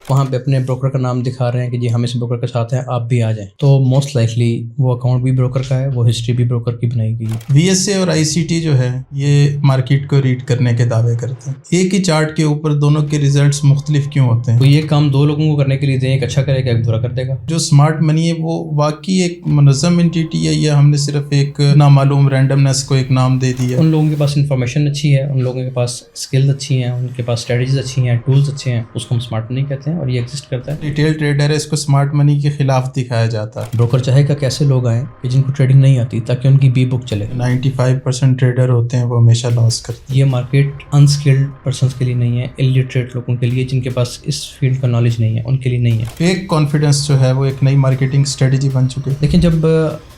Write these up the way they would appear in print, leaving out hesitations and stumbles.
وہاں پہ اپنے بروکر کا نام دکھا رہے ہیں کہ جی ہم اس بروکر کے ساتھ ہیں, آپ بھی آ جائیں, تو موسٹ لائکلی وہ اکاؤنٹ بھی بروکر کا ہے, وہ ہسٹری بھی بروکر کی بنائی گئی ہے. وی ایس اے اور آئی سی ٹی جو ہے یہ مارکیٹ کو ریڈ کرنے کے دعوے کرتے ہیں. ایک ہی چارٹ کے اوپر دونوں کے ریزلٹس مختلف کیوں ہوتے ہیں؟ تو یہ کام دو لوگوں کو کرنے کے لیے دیں, ایک اچھا کرے گا ایک برا کر دے گا. جو اسمارٹ منی ہے وہ واقعی ایک منظم انٹیٹی ہے یا ہم نے صرف ایک نامعلوم رینڈمنس کو ایک نام دے دیا؟ ان لوگوں کے پاس انفارمیشن اچھی ہے, ان لوگوں کے پاس اسکلز اچھی ہیں, ان کے پاس اسٹریٹجیز اچھی ہیں, ٹولز اچھے ہیں, اس کو ہم اسمارٹ منی کہتے ہیں اور یہ ایگزسٹ کرتا ہے. ریٹیل ٹریڈر ہے, اس کو اسمارٹ منی کے خلاف دکھایا جاتا ہے. بروکر چاہے گا کیسے لوگ آئیں کہ جن کو ٹریڈنگ نہیں آتی تاکہ ان کی بی بک چلے. 95% ٹریڈر ہوتے ہیں وہ ہمیشہ لاس کرتے ہیں. یہ مارکیٹ انسکلڈ پرسنس کے لیے نہیں ہے, الٹریٹ لوگوں کے لیے جن کے پاس اس فیلڈ کا نالج نہیں ہے ان کے لیے نہیں ہے. فیک کانفیڈنس جو ہے وہ ایک نئی مارکیٹنگ اسٹریٹجی بن چکی ہے. لیکن جب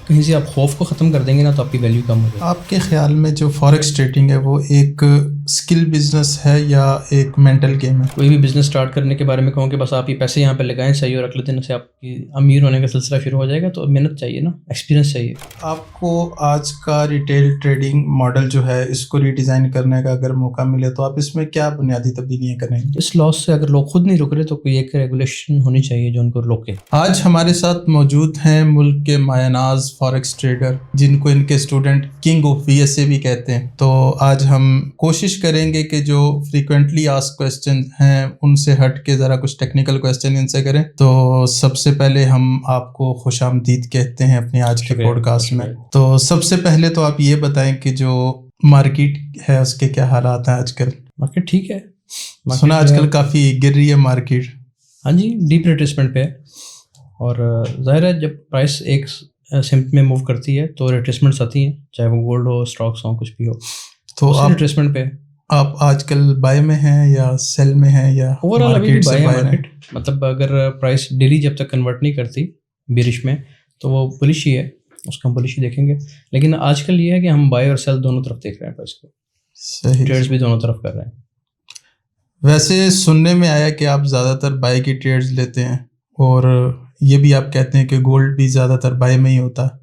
کہیں سے آپ خوف کو ختم کر دیں گے نا تو آپ کی ویلیو کم ہو جائے گی. آپ کے خیال میں جو فوریکس ٹریڈنگ ہے وہ ایک اسکل بزنس ہے یا ایک مینٹل گیم ہے؟ کوئی بھی بزنس اسٹارٹ کرنے کے بارے میں کہوں کہ بس آپ یہ پیسے یہاں پہ لگائیں صحیح اور اگلے دن سے آپ کی امیر ہونے کا سلسلہ شروع ہو جائے گا, تو محنت چاہیے نا, ایکسپیرینس چاہیے. آپ کو آج کا ریٹیل ٹریڈنگ ماڈل جو ہے اس کو ریڈیزائن کرنے کا اگر موقع ملے تو آپ اس میں کیا بنیادی تبدیلیاں کریں گے؟ اس لاس سے اگر لوگ خود نہیں رک رہے تو کوئی ایک ریگولیشن ہونی چاہیے جو ان کو روکے. آج ہمارے ساتھ موجود ہیں ملک کے مایہ ناز فوریکس ٹریڈر جن کو ان کے student king of V S A بھی کہتے ہیں. تو آج ہم کوشش کریں گے کہ جو فریکوینٹلی آسک کویسچن ہیں ان سے ہٹ کے ذرا کچھ ٹیکنیکل کویسچن ان سے کریں. تو سب سے پہلے ہم آپ کو خوش آمدید کہتے ہیں اپنے آج کے پوڈ کاسٹ میں. تو سب سے پہلے تو آپ یہ بتائیں کہ جو مارکیٹ ہے اس کے کیا حالات ہیں آج کل؟ مارکیٹ ٹھیک ہے, سنا آج کل کافی گر رہی ہے مارکیٹ. ہاں جی, ڈیپ ریٹریسمنٹ پہ ہے, اور ظاہر ہے جب پرائس ایک سمت میں موو کرتی ہے تو ریٹریسمنٹس آتی ہیں, چاہے وہ گولڈ ہو, اسٹاکس ہوں, کچھ بھی ہو. تو آپ ریٹریسمنٹ پہ آپ آج کل بائی میں ہیں یا سیل میں ہیں یا اوور آل ابھی بھی بائی ہے مارکیٹ؟ مطلب اگر پرائس ڈیلی جب تک کنورٹ نہیں کرتی بیرش میں تو وہ بلش ہی ہے, اس کو ہم بلش ہی دیکھیں گے. لیکن آج کل یہ ہے کہ ہم بائی اور سیل دونوں طرف دیکھ رہے ہیں پرائس کو, صحیح, ٹریڈز بھی دونوں طرف کر رہے ہیں. ویسے سننے میں آیا کہ آپ زیادہ تر بائی کی ٹریڈز لیتے ہیں اور یہ بھی آپ کہتے ہیں کہ گولڈ بھی زیادہ تر بائی میں ہی ہوتا ہے.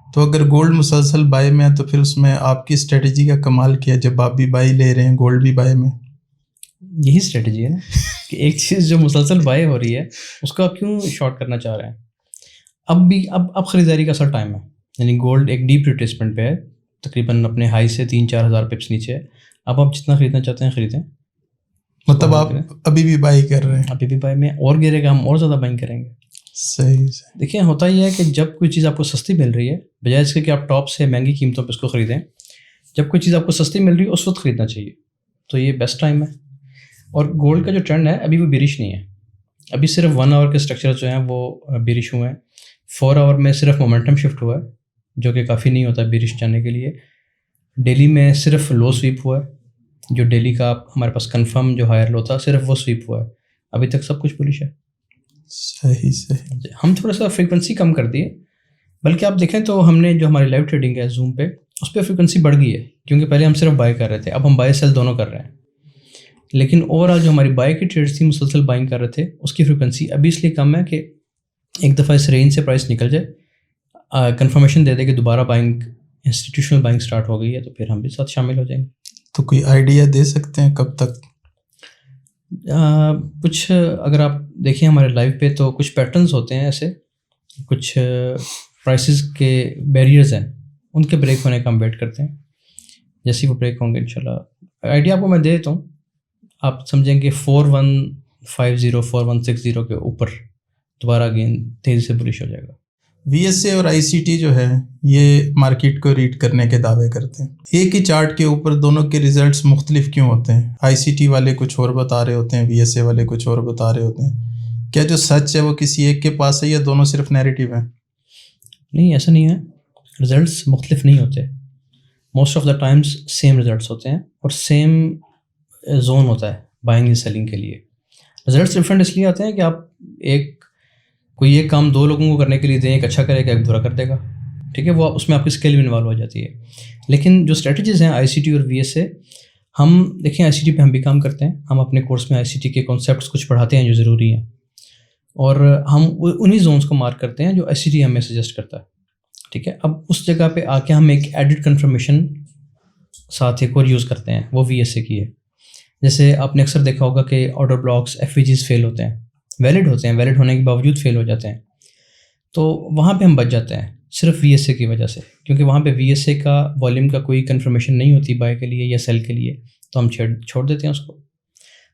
تو اگر گولڈ مسلسل بائی میں ہے تو پھر اس میں آپ کی اسٹریٹجی کا کمال کیا جب آپ بھی بائی لے رہے ہیں, گولڈ بھی بائی میں؟ یہی اسٹریٹجی ہے نا کہ ایک چیز جو مسلسل بائی ہو رہی ہے اس کو آپ کیوں شارٹ کرنا چاہ رہے ہیں. اب خریداری کا سر ٹائم ہے, یعنی گولڈ ایک ڈیپ ریٹریسمنٹ پہ ہے, تقریباً اپنے ہائی سے 3-4 ہزار پپس نیچے ہے. اب آپ جتنا خریدنا چاہتے ہیں خریدیں. مطلب آپ ابھی بھی بائی کر رہے ہیں؟ ابھی بھی بائی میں, اور گرے گا ہم اور زیادہ بائنگ کریں گے. صحیح. دیکھیں ہوتا یہ ہے کہ جب کوئی چیز آپ کو سستی مل رہی ہے, بجائے اس کے کہ آپ ٹاپ سے مہنگی قیمتوں پہ اس کو خریدیں, جب کوئی چیز آپ کو سستی مل رہی ہے اس وقت خریدنا چاہیے. تو یہ بیسٹ ٹائم ہے. اور گولڈ کا جو ٹرینڈ ہے ابھی وہ بیرش نہیں ہے, ابھی صرف 1 آور کے اسٹرکچر جو ہیں وہ بیرش ہوئے ہیں. 4 آور میں صرف مومنٹم شفٹ ہوا ہے جو کہ کافی نہیں ہوتا بیرش جانے کے لیے. ڈیلی میں صرف لو سویپ ہوا ہے, جو ڈیلی کا ہمارے پاس کنفرم جو ہائر لو تھا صرف وہ سویپ ہوا ہے. ابھی تک سب کچھ بلش ہے. صحیح. ہم تھوڑا سا فریکوینسی کم کر دیے, بلکہ آپ دیکھیں تو ہم نے جو ہماری لائیو ٹریڈنگ ہے زوم پہ, اس پہ فریکوینسی بڑھ گئی ہے, کیونکہ پہلے ہم صرف بائی کر رہے تھے, اب ہم بائی سیل دونوں کر رہے ہیں. لیکن اوور آل جو ہماری بائی کی ٹریڈس تھی مسلسل بائنگ کر رہے تھے, اس کی فریکوینسی ابھی اس لیے کم ہے کہ ایک دفعہ اس رینج سے پرائس نکل جائے, کنفرمیشن دے دے کہ دوبارہ بائنگ انسٹیٹیوشنل بائنگ سٹارٹ ہو گئی ہے, تو پھر ہم بھی ساتھ شامل ہو جائیں گے. تو کوئی آئیڈیا دے سکتے ہیں کب تک؟ کچھ اگر آپ دیکھیں ہمارے لائیو پہ تو کچھ پیٹرنز ہوتے ہیں ایسے, کچھ پرائسز کے بیریئرز ہیں, ان کے بریک ہونے کا ہم ویٹ کرتے ہیں. جیسے وہ بریک ہوں گے انشاءاللہ, آئیڈیا آپ کو میں دے دیتا ہوں, آپ سمجھیں کہ 4150 4160 کے اوپر دوبارہ اگین تیزی سے بلش ہو جائے گا. وی ایس اے اور آئی سی ٹی جو ہے یہ مارکیٹ کو ریڈ کرنے کے دعوے کرتے ہیں. ایک ہی چارٹ کے اوپر دونوں کے ریزلٹس مختلف کیوں ہوتے ہیں؟ آئی سی ٹی والے کچھ اور بتا رہے ہوتے ہیں, وی ایس اے والے کچھ اور بتا رہے ہوتے ہیں. کیا جو سچ ہے وہ کسی ایک کے پاس ہے یا دونوں صرف نیریٹیو ہیں؟ نہیں, ایسا نہیں ہے, ریزلٹس مختلف نہیں ہوتے. Most of the times same results ہوتے ہیں اور سیم زون ہوتا ہے بائنگ اینڈ سیلنگ کے لیے. ریزلٹس ڈفرینٹ اس لیے آتے ہیں کہ آپ کوئی ایک کام 2 لوگوں کو کرنے کے لیے دیں, ایک اچھا کرے گا ایک برا کر دے گا, ٹھیک ہے, وہ اس میں آپ کی اسکل بھی انوالو ہو جاتی ہے. لیکن جو اسٹریٹجیز ہیں آئی سی ٹی اور وی ایس اے, ہم دیکھیں آئی سی ٹی پہ ہم بھی کام کرتے ہیں, ہم اپنے کورس میں آئی سی ٹی کے کانسیپٹس کچھ پڑھاتے ہیں جو ضروری ہیں, اور ہم انہی زونس کو مارک کرتے ہیں جو آئی سی ٹی ہمیں سجیسٹ کرتا ہے, ٹھیک ہے. اب اس جگہ پہ آ کے ہم ایک ایڈڈ کنفرمیشن ساتھ ایک اور یوز کرتے ہیں, وہ وی ایس اے کی ہے. جیسے آپ نے اکثر دیکھا ہوگا کہ آرڈر بلاکس FVGs فیل ہوتے ہیں، ویلڈ ہوتے ہیں، ویلڈ ہونے کے باوجود فیل ہو جاتے ہیں، تو وہاں پہ ہم بچ جاتے ہیں صرف VSA کی وجہ سے، کیونکہ وہاں پہ VSA کا والیوم کا کوئی کنفرمیشن نہیں ہوتی بائی کے لیے یا سیل کے لیے، تو ہم چھوڑ دیتے ہیں اس کو۔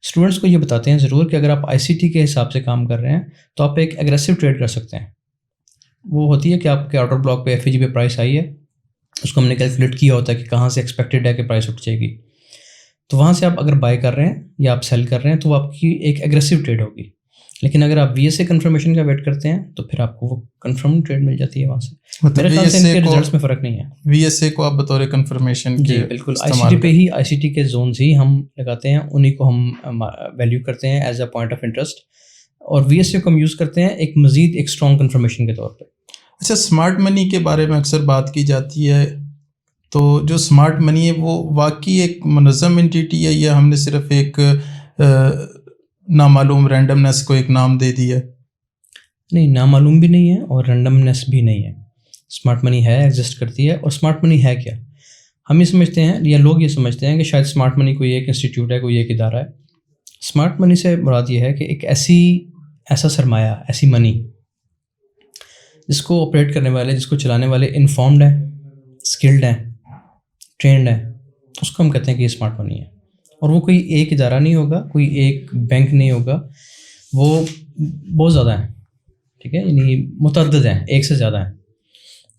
اسٹوڈنٹس کو یہ بتاتے ہیں ضرور کہ اگر آپ ICT کے حساب سے کام کر رہے ہیں تو آپ ایک ایگریسو ٹریڈ کر سکتے ہیں۔ وہ ہوتی ہے کہ آپ کے آرڈر بلاک پہ FVG پہ پرائس آئی ہے، اس کو ہم نے کیلکولیٹ کیا ہوتا ہے کہ کہاں سے ایکسپیکٹڈ ہے کہ پرائس اٹھ جائے گی، تو وہاں سے آپ اگر بائی کر رہے ہیں یا آپ سیل کر رہے ہیں تو وہ آپ کی ایک ایگریسو ٹریڈ ہوگی۔ لیکن اگر آپ VSA کنفرمیشن کا ویٹ کرتے ہیں تو پھر آپ کو وہ کنفرم ٹریڈ مل جاتی ہے وہاں سے۔ میرے خیال سے ان کے ریزلٹس میں فرق نہیں ہے۔ VSA کو آپ بطور کنفرمیشن جی بالکل، ICT پہ ہی ICT کے زونز ہی ہم لگاتے ہیں، انہیں کو ہم ویلیو کرتے ہیں as a point of interest, اور VSA کو ہم یوز کرتے ہیں ایک مزید ایک اسٹرانگ کنفرمیشن کے طور پہ۔ اچھا، اسمارٹ منی کے بارے میں اکثر بات کی جاتی ہے، تو جو اسمارٹ منی ہے وہ واقعی ایک منظم انٹیٹی ہے یا ہم نے صرف ایک نامعلوم رینڈمنس کو ایک نام دے دیا؟ نہیں، نامعلوم بھی نہیں ہے اور رینڈمنس بھی نہیں ہے، اسمارٹ منی ہے، ایگزسٹ کرتی ہے۔ اور اسمارٹ منی ہے کیا؟ ہم یہ سمجھتے ہیں یا لوگ یہ سمجھتے ہیں کہ شاید اسمارٹ منی کوئی ایک انسٹیٹیوٹ ہے، کوئی ایک ادارہ ہے۔ اسمارٹ منی سے مراد یہ ہے کہ ایک ایسا سرمایہ، ایسی منی جس کو آپریٹ کرنے والے، جس کو چلانے والے انفارمڈ ہیں، اسکلڈ ہیں، ٹرینڈ ہیں، اس کو ہم کہتے ہیں کہ یہ اسمارٹ منی ہے۔ اور وہ کوئی ایک ادارہ نہیں ہوگا، کوئی ایک بینک نہیں ہوگا، وہ بہت زیادہ ہیں، ٹھیک ہے، یعنی متعدد ہیں، ایک سے زیادہ ہیں۔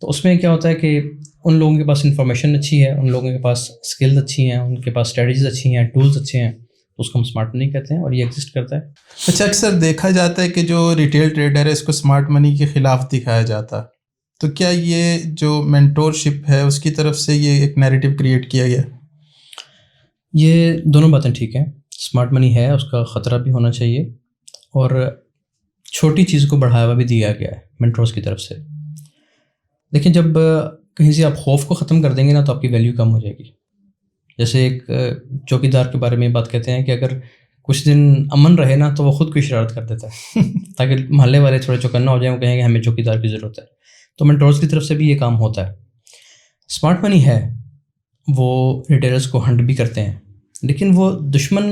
تو اس میں کیا ہوتا ہے کہ ان لوگوں کے پاس انفارمیشن اچھی ہے، ان لوگوں کے پاس اسکلز اچھی ہیں، ان کے پاس اسٹریٹجیز اچھی ہیں، ٹولز اچھے ہیں، تو اس کو ہم اسمارٹ منی کہتے ہیں اور یہ ایگزسٹ کرتا ہے۔ اچھا، اکثر دیکھا جاتا ہے کہ جو ریٹیل ٹریڈر ہے اس کو اسمارٹ منی کے خلاف دکھایا جاتا ہے، تو کیا یہ جو مینٹورشپ ہے اس کی طرف سے یہ ایک نیریٹو کریٹ کیا گیا؟ یہ دونوں باتیں ٹھیک ہیں، اسمارٹ منی ہے، اس کا خطرہ بھی ہونا چاہیے، اور چھوٹی چیز کو بڑھاوا بھی دیا گیا ہے مینٹورز کی طرف سے۔ دیکھیں، جب کہیں سے آپ خوف کو ختم کر دیں گے نا تو آپ کی ویلیو کم ہو جائے گی۔ جیسے ایک چوکیدار کے بارے میں بات کہتے ہیں کہ اگر کچھ دن امن رہے نا تو وہ خود کو شرارت کر دیتا ہے تاکہ محلے والے تھوڑے چوکنا ہو جائیں، وہ کہیں کہ ہمیں چوکیدار کی ضرورت ہے۔ تو مینٹورز کی طرف سے بھی یہ کام ہوتا ہے۔ اسمارٹ منی ہے، وہ ریٹیلرز کو ہنٹ بھی کرتے ہیں، لیکن وہ دشمن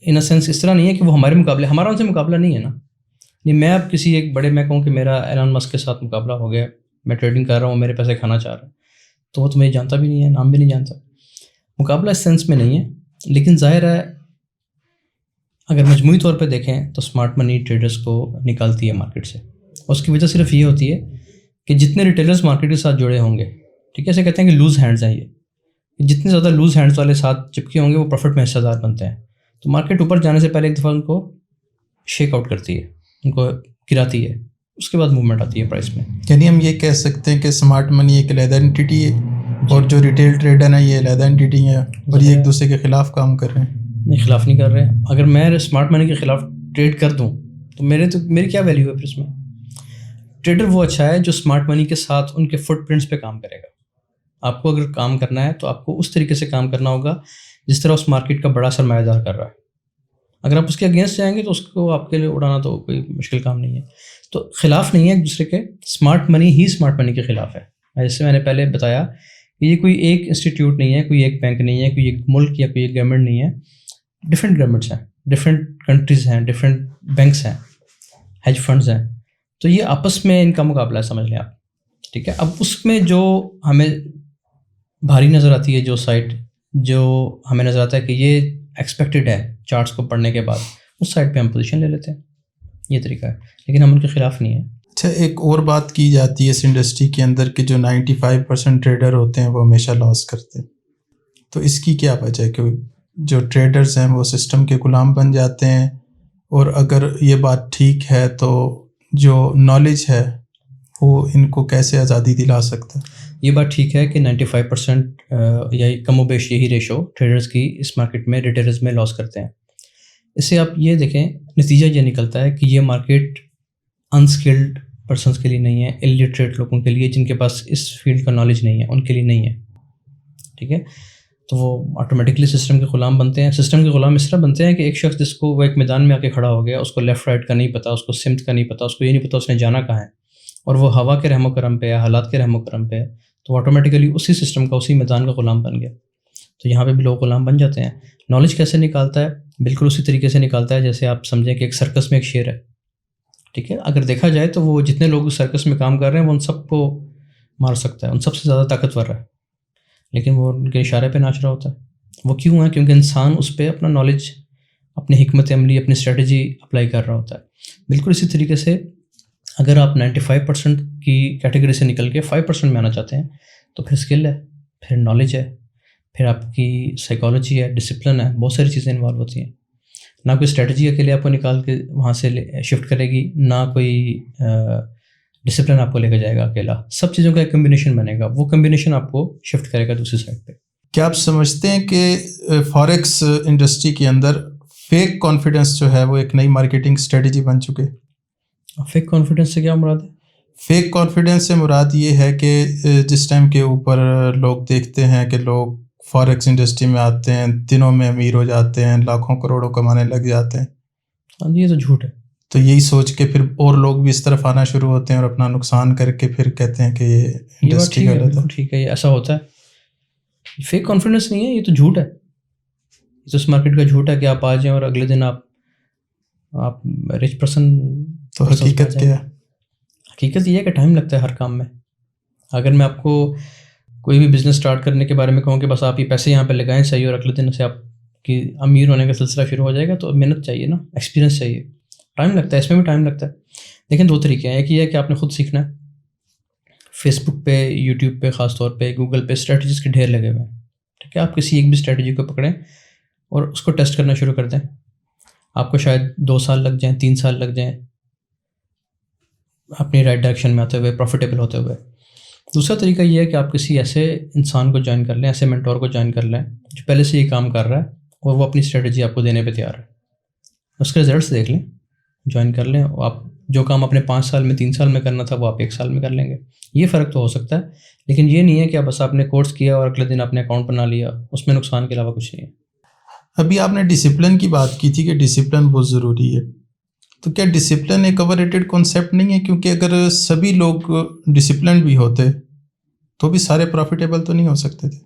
ان اے سینس اس طرح نہیں ہے کہ وہ ہمارے مقابلے، ہمارا ان سے مقابلہ نہیں ہے نا۔ نہیں، میں اب کسی ایک بڑے، میں کہوں کہ میرا ایلن مسک کے ساتھ مقابلہ ہو گیا، میں ٹریڈنگ کر رہا ہوں، میرے پیسے کھانا چاہ رہا ہے، تو وہ تو مجھے جانتا بھی نہیں ہے، نام بھی نہیں جانتا۔ مقابلہ اس سینس میں نہیں ہے، لیکن ظاہر ہے اگر مجموعی طور پہ دیکھیں تو اسمارٹ منی ٹریڈرز کو نکالتی ہے مارکیٹ سے۔ اس کی وجہ صرف یہ ہوتی ہے کہ جتنے ریٹیلرز مارکیٹ کے ساتھ جڑے ہوں گے، ٹھیک ہے، ایسے کہتے ہیں کہ لوز ہینڈز ہیں، یہ جتنے زیادہ لوز ہینڈز والے ساتھ چپکے ہوں گے وہ پروفٹ میں حصہ دار بنتے ہیں۔ تو مارکیٹ اوپر جانے سے پہلے ایک دفعہ ان کو شیک آؤٹ کرتی ہے، ان کو گراتی ہے، اس کے بعد موومنٹ آتی ہے پرائس میں۔ یعنی ہم یہ کہہ سکتے ہیں کہ اسمارٹ منی ایک علیحدہ انٹیٹی ہے اور جو ریٹیل ٹریڈر ہیں یہ علیحدہ انٹیٹی ہیں اور یہ ایک دوسرے کے خلاف کام کر رہے ہیں۔ نہیں، خلاف نہیں کر رہے۔ اگر میں اسمارٹ منی کے خلاف ٹریڈ کر دوں تو میری کیا ویلیو ہے پھر اس میں؟ ٹریڈر وہ اچھا ہے جو اسمارٹ منی کے ساتھ ان کے فٹ پرنٹس پہ کام کرے گا۔ آپ کو اگر کام کرنا ہے تو آپ کو اس طریقے سے کام کرنا ہوگا جس طرح اس مارکیٹ کا بڑا سرمایہ دار کر رہا ہے۔ اگر آپ اس کے اگینسٹ جائیں گے تو اس کو آپ کے لیے اڑانا تو کوئی مشکل کام نہیں ہے۔ تو خلاف نہیں ہے ایک دوسرے کے، اسمارٹ منی ہی اسمارٹ منی کے خلاف ہے۔ جیسے میں نے پہلے بتایا کہ یہ کوئی ایک انسٹیٹیوٹ نہیں ہے، کوئی ایک بینک نہیں ہے، کوئی ایک ملک یا کوئی ایک گورنمنٹ نہیں ہے، ڈفرینٹ گورنمنٹس ہیں، ڈفرینٹ کنٹریز ہیں، ڈفرینٹ بینکس ہیں، ہیج فنڈز ہیں، تو یہ آپس میں ان کا مقابلہ ہے، سمجھ لیں آپ، ٹھیک ہے۔ اب اس میں جو ہمیں بھاری نظر آتی ہے، جو سائٹ جو ہمیں نظر آتا ہے کہ یہ ایکسپیکٹڈ ہے چارٹس کو پڑھنے کے بعد، اس سائٹ پہ ہم پوزیشن لے لیتے ہیں، یہ طریقہ ہے، لیکن ہم ان کے خلاف نہیں ہیں۔ اچھا، ایک اور بات کی جاتی ہے اس انڈسٹری کے اندر کہ جو 95% ٹریڈر ہوتے ہیں وہ ہمیشہ لاس کرتے ہیں، تو اس کی کیا وجہ ہے کہ جو ٹریڈرز ہیں وہ سسٹم کے غلام بن جاتے ہیں؟ اور اگر یہ بات ٹھیک ہے تو جو نالج ہے وہ ان کو کیسے آزادی دلا سکتا ہے؟ یہ بات ٹھیک ہے کہ 95% یا کم و بیش یہی ریشو ٹریڈرز کی اس مارکیٹ میں، ریٹیلرز میں لاس کرتے ہیں۔ اس سے آپ یہ دیکھیں، نتیجہ یہ نکلتا ہے کہ یہ مارکیٹ انسکلڈ پرسنس کے لیے نہیں ہے، الٹریٹ لوگوں کے لیے، جن کے پاس اس فیلڈ کا نالج نہیں ہے، ان کے لیے نہیں ہے، ٹھیک ہے۔ تو وہ آٹومیٹکلی سسٹم کے غلام بنتے ہیں۔ سسٹم کے غلام اس طرح بنتے ہیں کہ ایک شخص جس کو وہ ایک میدان میں آ کے کھڑا ہو گیا، اس کو لیفٹ رائٹ کا نہیں پتہ، اس کو سمت کا نہیں پتہ، اس کو یہ نہیں پتہ اس نے جانا کہاں ہے، اور وہ ہوا کے رحم و کرم پہ ہے، حالات کے رحم و کرم پہ ہے، تو آٹومیٹکلی اسی سسٹم کا، اسی میدان کا غلام بن گیا۔ تو یہاں پہ بھی لوگ غلام بن جاتے ہیں. نالج کیسے نکالتا ہے؟ بالکل اسی طریقے سے نکالتا ہے جیسے آپ سمجھیں کہ ایک سرکس میں ایک شیر ہے, ٹھیک ہے. اگر دیکھا جائے تو وہ جتنے لوگ سرکس میں کام کر رہے ہیں وہ ان سب کو مار سکتا ہے, ان سب سے زیادہ طاقتور ہے, لیکن وہ ان کے اشارے پہ ناچ رہا ہوتا ہے. وہ کیوں ہے؟ کیونکہ انسان اس پہ اپنا نالج, اپنی حکمت عملی, اپنی اسٹریٹجی اپلائی کر رہا ہوتا ہے. بالکل اسی طریقے سے اگر آپ 95% کی کیٹیگری سے نکل کے 5% میں آنا چاہتے ہیں تو پھر اسکل ہے, پھر نالج ہے, پھر آپ کی سائیکالوجی ہے, ڈسپلن ہے, بہت ساری چیزیں انوالو ہوتی ہیں. نہ کوئی اسٹریٹجی اکیلے آپ کو نکال کے وہاں سے شفٹ کرے گی, نہ کوئی ڈسپلن آپ کو لے کے جائے گا اکیلا. سب چیزوں کا ایک کمبینیشن بنے گا, وہ کمبینیشن آپ کو شفٹ کرے گا دوسری سائڈ پہ. کیا آپ سمجھتے ہیں کہ فاریکس انڈسٹری کے اندر فیک کانفیڈنس جو ہے وہ ایک نئی مارکیٹنگ اسٹریٹجی بن چکے؟ فیک کانفیڈنس سے کیا مراد ہے؟ فیک کانفیڈنس سے مراد یہ ہے کہ جس ٹائم کے اوپر لوگ دیکھتے ہیں کہ لوگ فاریکس انڈسٹری میں آتے ہیں, دنوں میں امیر ہو جاتے ہیں, لاکھوں کروڑوں کمانے لگ جاتے ہیں. ہاں جی, یہ تو جھوٹ ہے. تو یہی سوچ کے پھر اور لوگ بھی اس طرف آنا شروع ہوتے ہیں اور اپنا نقصان کر کے پھر کہتے ہیں کہ یہ انڈسٹری غلط ہے. ٹھیک ہے, یہ ایسا ہوتا ہے. فیک کانفیڈنس نہیں ہے, یہ تو جھوٹ ہے. یہ تو اس مارکیٹ کا جھوٹ ہے کہ آپ آ جائیں اور اگلے دن آپ رچ پرسن. تو حقیقت کیا ہے؟ حقیقت یہ ہے کہ ٹائم لگتا ہے ہر کام میں. اگر میں آپ کو کوئی بھی بزنس اسٹارٹ کرنے کے بارے میں کہوں کہ بس آپ یہ پیسے یہاں پہ لگائیں صحیح اور اگلے دن سے آپ کی امیر ہونے کا سلسلہ شروع ہو جائے گا, تو محنت چاہیے نا, ایکسپیرینس چاہیے, ٹائم لگتا ہے, اس میں بھی ٹائم لگتا ہے. لیکن دو طریقے ہیں. ایک یہ ہے کہ آپ نے خود سیکھنا ہے. فیس بک پہ, یوٹیوب پہ, خاص طور پہ گوگل پہ اسٹریٹجیز کے ڈھیر لگے ہوئے ہیں, ٹھیک ہے. آپ کسی ایک بھی اسٹریٹجی کو پکڑیں اور اس کو ٹیسٹ کرنا شروع کر دیں. آپ کو شاید 2 سال لگ جائیں, 3 سال لگ جائیں اپنی رائٹ ڈائریکشن میں آتے ہوئے, پروفیٹیبل ہوتے ہوئے. دوسرا طریقہ یہ ہے کہ آپ کسی ایسے انسان کو جوائن کر لیں, ایسے مینٹور کو جوائن کر لیں جو پہلے سے یہ کام کر رہا ہے اور وہ اپنی اسٹریٹجی آپ کو دینے پہ تیار ہے. اس کے رزلٹس دیکھ لیں, جوائن کر لیں. آپ جو کام اپنے 5 سال میں, 3 سال میں کرنا تھا وہ آپ 1 سال میں کر لیں گے. یہ فرق تو ہو سکتا ہے, لیکن یہ نہیں ہے کہ بس آپ نے کورس کیا اور اگلے دن اپنے اکاؤنٹ بنا لیا, اس میں نقصان کے علاوہ کچھ نہیں ہے. ابھی آپ نے ڈسپلن کی بات کی تھی کہ ڈسپلن بہت ضروری ہے. تو کیا ڈسپلن ایک اوور ریٹڈ کانسیپٹ نہیں ہے؟ کیونکہ اگر سبھی لوگ ڈسپلن بھی ہوتے تو بھی سارے پروفیٹیبل تو نہیں ہو سکتے تھے.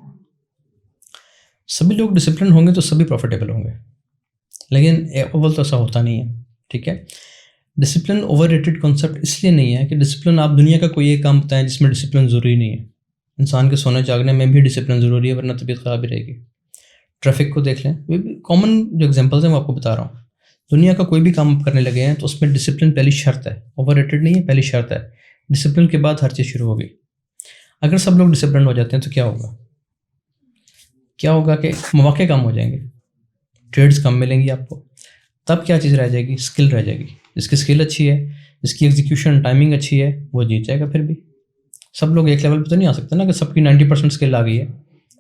سبھی لوگ ڈسپلن ہوں گے تو سبھی پروفیٹیبل ہوں گے, لیکن اول تو ایسا ہوتا نہیں ہے, ٹھیک ہے. ڈسپلن اوور ریٹڈ کانسیپٹ اس لیے نہیں ہے کہ ڈسپلن, آپ دنیا کا کوئی ایک کام بتائیں جس میں ڈسپلن ضروری نہیں ہے. انسان کے سونے جاگنے میں بھی ڈسپلن ضروری ہے, ورنہ طبیعت خراب ہی رہے گی. ٹریفک کو دیکھ لیں, کامن جو ایگزامپلز ہیں وہ آپ کو بتا رہا ہوں. دنیا کا کوئی بھی کام کرنے لگے ہیں تو اس میں ڈسپلن پہلی شرط ہے, اوور ریٹڈ نہیں ہے, پہلی شرط ہے. ڈسپلن کے بعد ہر چیز شروع ہوگی. اگر سب لوگ ڈسپلن ہو جاتے ہیں تو کیا ہوگا؟ کیا ہوگا کہ مواقع کم ہو جائیں گے, ٹریڈز کم ملیں گی آپ کو. تب کیا چیز رہ جائے گی؟ اسکل رہ جائے گی. جس کی اسکل اچھی ہے, جس کی ایگزیکیوشن ٹائمنگ اچھی ہے, وہ جیت جائے گا. پھر بھی سب لوگ ایک لیول پہ تو نہیں آ سکتے نا کہ سب کی 90% اسکل آ گئی ہے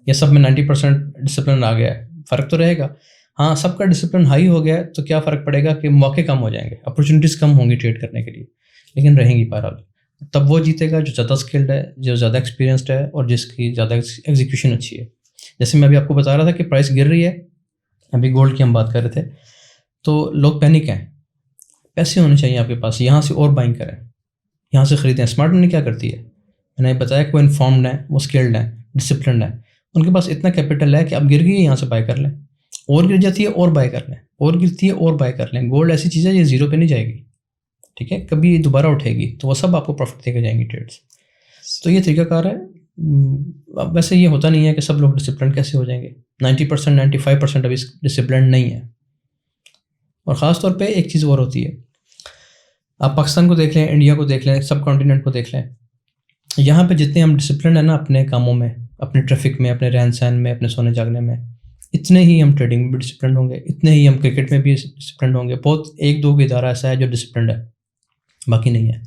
یا سب میں 90% ڈسپلن آ گیا ہے. فرق تو رہے گا. ہاں, سب کا ڈسپلن ہائی ہو گیا ہے تو کیا فرق پڑے گا کہ مواقع کم ہو جائیں گے, اپرچونیٹیز کم ہوں گی ٹریڈ کرنے کے لیے, لیکن رہیں گی بہرحال. تب وہ جیتے گا جو زیادہ اسکلڈ ہے, جو زیادہ ایکسپیرینسڈ ہے اور جس کی زیادہ ایگزیکیوشن اچھی ہے. جیسے میں ابھی آپ کو بتا رہا تھا کہ پرائس گر رہی ہے, ابھی گولڈ کی ہم بات کر رہے تھے, تو لوگ پینک ہیں. پیسے ہونے چاہیے آپ کے پاس, یہاں سے اور بائنگ کریں, یہاں سے خریدیں. اسمارٹ منی کیا کرتی ہے؟ میں نے بتایا کہ وہ انفارمڈ ہیں, وہ اسکلڈ ہیں, ڈسپلنڈ ہیں. ان کے پاس اتنا کیپٹل ہے کہ اب گر گئی ہے, یہاں سے بائی کر لیں, اور گر جاتی ہے اور بائی کر لیں, اور گرتی ہے اور بائی کر لیں. گولڈ ایسی چیز ہے یہ زیرو پہ نہیں جائے گی, ٹھیک ہے, کبھی دوبارہ اٹھے گی تو وہ سب آپ کو پروفٹ دے کے جائیں گی ٹریڈس. تو یہ طریقہ کار ہے. ویسے یہ ہوتا نہیں ہے کہ سب لوگ ڈسپلن کیسے ہو جائیں گے. 90% 95% ابھی ڈسپلنڈ نہیں ہے. اور خاص طور پہ ایک چیز اور ہوتی ہے, آپ پاکستان کو دیکھ لیں, انڈیا کو دیکھ لیں, سب کانٹیننٹ کو دیکھ لیں. یہاں پہ جتنے ہم ڈسپلنڈ ہیں نا اپنے کاموں میں, اپنے ٹریفک میں, اپنے رہن سہن میں, اپنے سونے جاگنے میں, اتنے ہی ہم ٹریڈنگ میں بھی ڈسپلنڈ ہوں گے, اتنے ہی ہم کرکٹ میں بھی ڈسپلنڈ ہوں گے. بہت 1-2 کا ادارہ ایسا ہے جو ڈسپلنڈ ہے, باقی نہیں ہے.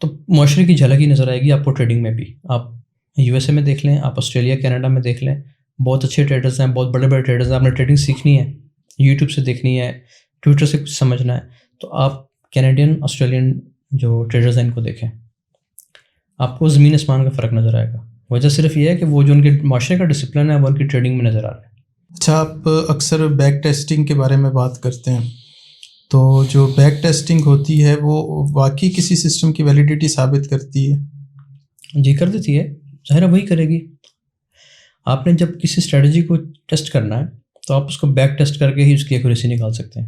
تو معاشرے کی جھلک ہی نظر آئے گی آپ کو ٹریڈنگ میں بھی. آپ USA میں دیکھ لیں, آپ آسٹریلیا کینیڈا میں دیکھ لیں, بہت اچھے ٹریڈرز ہیں, بہت بڑے بڑے ٹریڈرز ہیں. آپ نے ٹریڈنگ سیکھنی ہے, یوٹیوب سے دیکھنی ہے, ٹویٹر سے کچھ سمجھنا ہے, تو آپ کینیڈین آسٹریلین جو ٹریڈرز ہیں ان کو دیکھیں, آپ کو زمین آسمان کا فرق نظر آئے گا. وجہ صرف یہ ہے کہ وہ جو ان کے معاشرے کا ڈسپلن ہے وہ ان کی ٹریڈنگ میں نظر آ رہا ہے. اچھا, آپ اکثر بیک ٹیسٹنگ کے بارے میں بات کرتے ہیں, تو جو بیک ٹیسٹنگ ہوتی ہے وہ واقعی کسی سسٹم کی ویلیڈیٹی ثابت کرتی ہے؟ جی کر دیتی ہے, ظاہر ہے وہی کرے گی. آپ نے جب کسی اسٹریٹجی کو ٹیسٹ کرنا ہے تو آپ اس کو بیک ٹیسٹ کر کے ہی اس کی ایکوریسی نکال سکتے ہیں.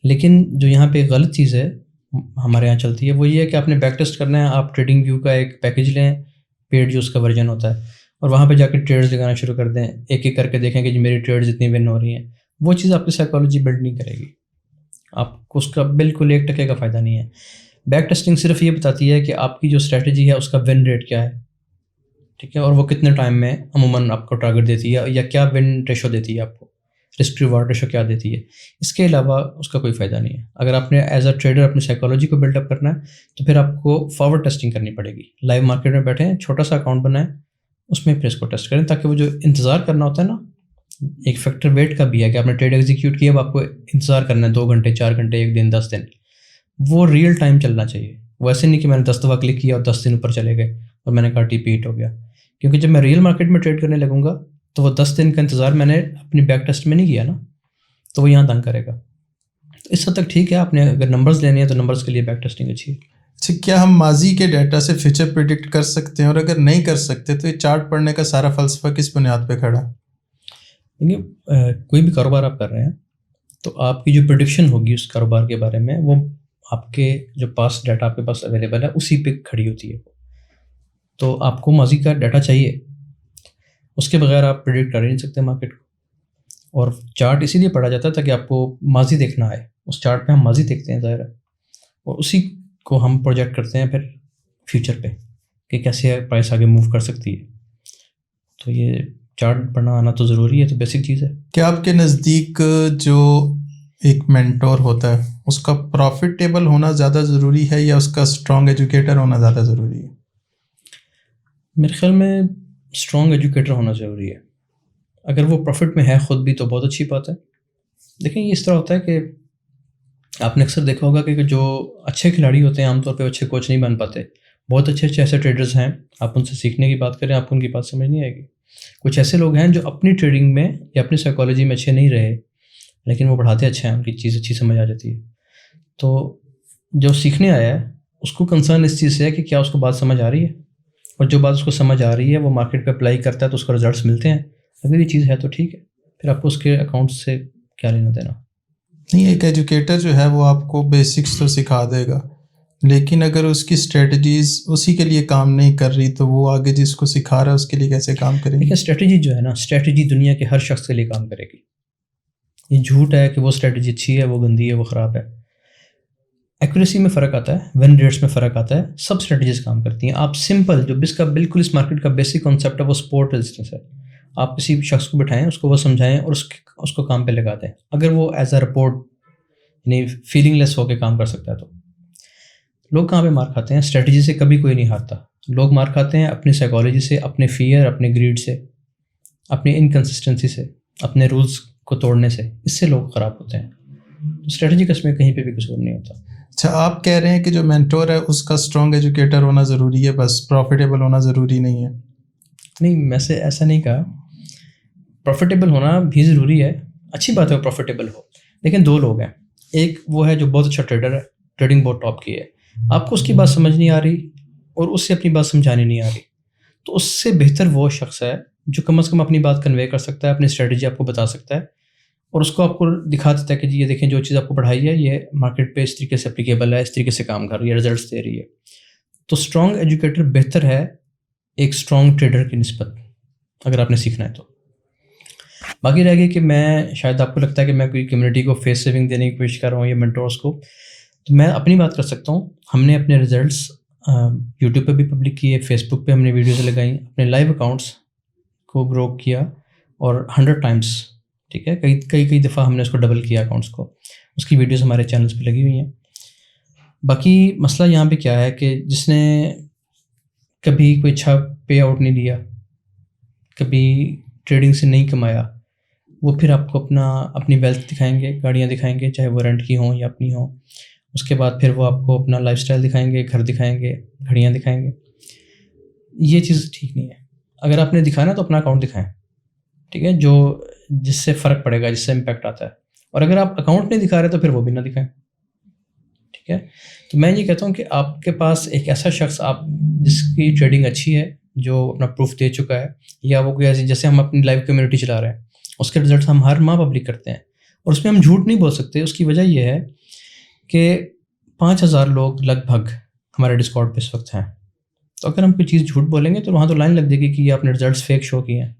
لیکن جو یہاں پہ غلط چیز ہے ہمارے یہاں چلتی ہے وہ یہ ہے کہ آپ نے بیک ٹیسٹ کرنا ہے. آپ ٹریڈنگ ویو کا ایک پیکیج لیں, پیڈ جو اس کا ورژن ہوتا ہے, اور وہاں پہ جا کے ٹریڈز لگانا شروع کر دیں, ایک ایک کر کے دیکھیں کہ جو میری ٹریڈز اتنی ون ہو رہی ہیں. وہ چیز آپ کی سائیکالوجی بلڈ نہیں کرے گی, آپ کو اس کا بالکل 1% کا فائدہ نہیں ہے. بیک ٹیسٹنگ صرف یہ بتاتی ہے کہ آپ کی جو اسٹریٹجی ہے اس کا ون ریٹ کیا ہے, ٹھیک ہے, اور وہ کتنے ٹائم میں عموماً آپ کو ٹارگیٹ دیتی ہے یا کیا ون ریشو دیتی ہے, آپ کو رسک ریوارڈ ریشو کیا دیتی ہے. اس کے علاوہ اس کا کوئی فائدہ نہیں ہے. اگر آپ نے ایز اے ٹریڈر اپنی سائیکالوجی کو بلڈ اپ کرنا ہے تو پھر آپ کو فارورڈ ٹیسٹنگ کرنی پڑے گی. لائیو مارکیٹ میں بیٹھیں, چھوٹا سا اکاؤنٹ بنائیں, اس میں پھر اس کو ٹیسٹ کریں, تاکہ وہ جو انتظار کرنا ہوتا ہے نا, ایک فیکٹر ویٹ کا بھی ہے کہ آپ نے ٹریڈ ایگزیکیوٹ کیا, اب آپ کو انتظار کرنا ہے 2 گھنٹے 4 گھنٹے 1 دن 10 دن, وہ ریئل ٹائم چلنا چاہیے. وہ ایسے نہیں کہ میں نے 10 دفعہ کلک کیا اور 10 دن اوپر چلے گئے اور میں نے کہا ٹی پی ہٹ ہو گیا. کیونکہ جب میں ریئل مارکیٹ میں ٹریڈ کرنے لگوں گا تو وہ 10 دن کا انتظار میں نے اپنی بیک ٹیسٹ میں نہیں کیا نا, تو وہ یہاں تنگ کرے گا. تو اس حد تک ٹھیک ہے, آپ نے اگر نمبرز لینے ہیں تو نمبرز کے لیے بیک ٹیسٹنگ اچھی ہے. اچھا, کیا ہم ماضی کے ڈیٹا سے فیوچر پریڈکٹ کر سکتے ہیں, اور اگر نہیں کر سکتے تو یہ چارٹ پڑھنے کا سارا فلسفہ کس بنیاد پہ کھڑا ہے؟ دیکھیے, کوئی بھی کاروبار آپ کر رہے ہیں تو آپ کی جو پریڈکشن ہوگی اس کاروبار کے بارے میں وہ آپ کے جو پاس ڈیٹا آپ کے پاس اویلیبل ہے اسی پہ کھڑی ہوتی ہے. تو آپ کو ماضی کا ڈیٹا چاہیے, اس کے بغیر آپ پریڈکٹ کر ہی نہیں سکتے مارکیٹ کو. اور چارٹ اسی لیے پڑھا جاتا ہے تاکہ آپ کو ماضی دیکھنا آئے. اس چارٹ پہ ہم ماضی دیکھتے ہیں ظاہر ہے, اور اسی کو ہم پروجیکٹ کرتے ہیں پھر فیوچر پہ کہ کیسے پرائس آگے موو کر سکتی ہے. تو یہ چارٹ پڑھنا آنا تو ضروری ہے, تو بیسک چیز ہے. کیا آپ کے نزدیک جو ایک مینٹور ہوتا ہے اس کا پروفیٹیبل ہونا زیادہ ضروری ہے یا اس کا اسٹرانگ ایجوکیٹر ہونا زیادہ ضروری ہے؟ میرے خیال میں اسٹرانگ ایجوکیٹر ہونا ضروری ہے. اگر وہ پروفٹ میں ہے خود بھی تو بہت اچھی بات ہے. دیکھیں, یہ اس طرح ہوتا ہے کہ آپ نے اکثر دیکھا ہوگا کہ جو اچھے کھلاڑی ہوتے ہیں عام طور پہ اچھے کوچ نہیں بن پاتے. بہت اچھے ایسے ٹریڈرز ہیں, آپ ان سے سیکھنے کی بات کریں آپ کو ان کی بات سمجھ نہیں آئے گی. کچھ ایسے لوگ ہیں جو اپنی ٹریڈنگ میں یا اپنی سائیکالوجی میں اچھے نہیں رہے لیکن وہ پڑھاتے اچھے ہیں, ان کی چیز اچھی سمجھ آ جاتی ہے. تو جو سیکھنے آیا ہے اس کو کنسرن اس چیز سے ہے کہ کیا اس کو بات سمجھ آ رہی ہے, اور جو بات اس کو سمجھ آ رہی ہے وہ مارکیٹ پہ اپلائی کرتا ہے تو اس کو رزلٹس ملتے ہیں. اگر یہ چیز ہے تو ٹھیک ہے, پھر آپ کو اس کے اکاؤنٹ سے کیا لینا دینا. نہیں, ایک ایجوکیٹر جو ہے وہ آپ کو بیسکس تو سکھا دے گا, لیکن اگر اس کی اسٹریٹجیز اسی کے لیے کام نہیں کر رہی تو وہ آگے جس کو سکھا رہا ہے اس کے لیے کیسے کام کریں گے؟ لیکن اسٹریٹجی جو ہے نا, اسٹریٹجی دنیا کے ہر شخص کے لیے کام کرے گی. یہ جھوٹ ہے کہ وہ اسٹریٹجی اچھی ہے, وہ گندی ہے, وہ خراب ہے. ایکوریسی میں فرق آتا ہے, ون ریٹس میں فرق آتا ہے, سب اسٹریٹجیز کام کرتی ہیں. آپ سمپل جو اس کا بالکل اس مارکیٹ کا بیسک کانسیپٹ ہے وہ سپورٹ ریزسٹنس ہے. آپ کسی شخص کو بٹھائیں, اس کو وہ سمجھائیں اور اس کو کام پہ لگا دیں. اگر وہ ایز اے رپورٹ یعنی فیلنگ لیس ہو کے کام کر سکتا ہے تو لوگ کہاں پہ مار کھاتے ہیں؟ اسٹریٹجی سے کبھی کوئی نہیں ہارتا. لوگ مار کھاتے ہیں اپنی سائیکالوجی سے, اپنے فیئر, اپنے گریڈ سے, اپنی انکنسسٹنسی سے, اپنے رولز کو توڑنے سے. اس سے لوگ خراب ہوتے ہیں. اسٹریٹجی کا اس میں کہیں پہ بھی قصور نہیں ہوتا. اچھا, آپ کہہ رہے ہیں کہ جو مینٹور ہے اس کا اسٹرانگ ایجوکیٹر ہونا ضروری ہے, بس پروفیٹیبل ہونا ضروری نہیں ہے؟ نہیں, میں سے ایسا نہیں کہا. پروفیٹیبل ہونا بھی ضروری ہے, اچھی بات ہے وہ پروفیٹیبل ہو. لیکن 2 لوگ ہیں, ایک وہ ہے جو بہت اچھا ٹریڈر ہے, ٹریڈنگ بہت ٹاپ کی ہے, آپ کو اس کی بات سمجھ نہیں آ رہی اور اس سے اپنی بات سمجھانی نہیں آ رہی, تو اس سے بہتر وہ شخص ہے جو کم از کم اپنی بات کنوے کر سکتا ہے, اپنی اسٹریٹجی آپ کو بتا سکتا ہے اور اس کو آپ کو دکھا دیتا ہے کہ جی یہ دیکھیں جو چیز آپ کو پڑھائی ہے یہ مارکیٹ پہ اس طریقے سے اپلیکیبل ہے, اس طریقے سے کام کر رہی ہے, رزلٹس دے رہی ہے. تو اسٹرانگ ایجوکیٹر بہتر ہے ایک اسٹرانگ ٹریڈر کی نسبت, اگر آپ نے سیکھنا ہے تو. باقی رہ گئی کہ میں شاید آپ کو لگتا ہے کہ میں کوئی کمیونٹی کو فیس سیونگ دینے کی کوشش کر رہا ہوں یا مینٹورس کو, تو میں اپنی بات کر سکتا ہوں. ہم نے اپنے رزلٹس یوٹیوب پہ بھی پبلک کیے, فیس بک پہ ہم نے ویڈیوز لگائیں, اپنے لائیو اکاؤنٹس کو گرو کیا اور 100 ٹائمس, ٹھیک ہے, کئی دفعہ ہم نے اس کو ڈبل کیا اکاؤنٹس کو. اس کی ویڈیوز ہمارے چینلس پہ لگی ہوئی ہیں. باقی مسئلہ یہاں پہ کیا ہے کہ جس نے کبھی کوئی اچھا پے آؤٹ نہیں دیا, کبھی ٹریڈنگ سے نہیں کمایا, وہ پھر آپ کو اپنی ویلتھ دکھائیں گے, گاڑیاں دکھائیں گے چاہے وہ رینٹ کی ہوں یا اپنی ہوں. اس کے بعد پھر وہ آپ کو اپنا لائف سٹائل دکھائیں گے, گھر دکھائیں گے, گھڑیاں دکھائیں گے. یہ چیز ٹھیک نہیں ہے. اگر آپ نے دکھانا تو اپنا اکاؤنٹ دکھائیں, ٹھیک ہے, جس سے فرق پڑے گا, جس سے امپیکٹ آتا ہے. اور اگر آپ اکاؤنٹ نہیں دکھا رہے تو پھر وہ بھی نہ دکھائیں, ٹھیک ہے. تو میں یہ کہتا ہوں کہ آپ کے پاس ایک ایسا شخص آپ جس کی ٹریڈنگ اچھی ہے, جو اپنا پروف دے چکا ہے، یا وہ کوئی ایسی جیسے ہم اپنی لائیو کمیونٹی چلا رہے ہیں، اس کے رزلٹس ہم ہر ماہ پبلک کرتے ہیں، اور اس میں ہم جھوٹ نہیں بول سکتے. اس کی وجہ یہ ہے کہ 5000 لوگ لگ بھگ ہمارے ڈسکارڈ پہ اس وقت ہیں. تو اگر ہم کوئی چیز جھوٹ بولیں گے تو وہاں تو لائن لگ جائے گی کہ یہ آپ نے رزلٹس فیک شو کیے ہیں.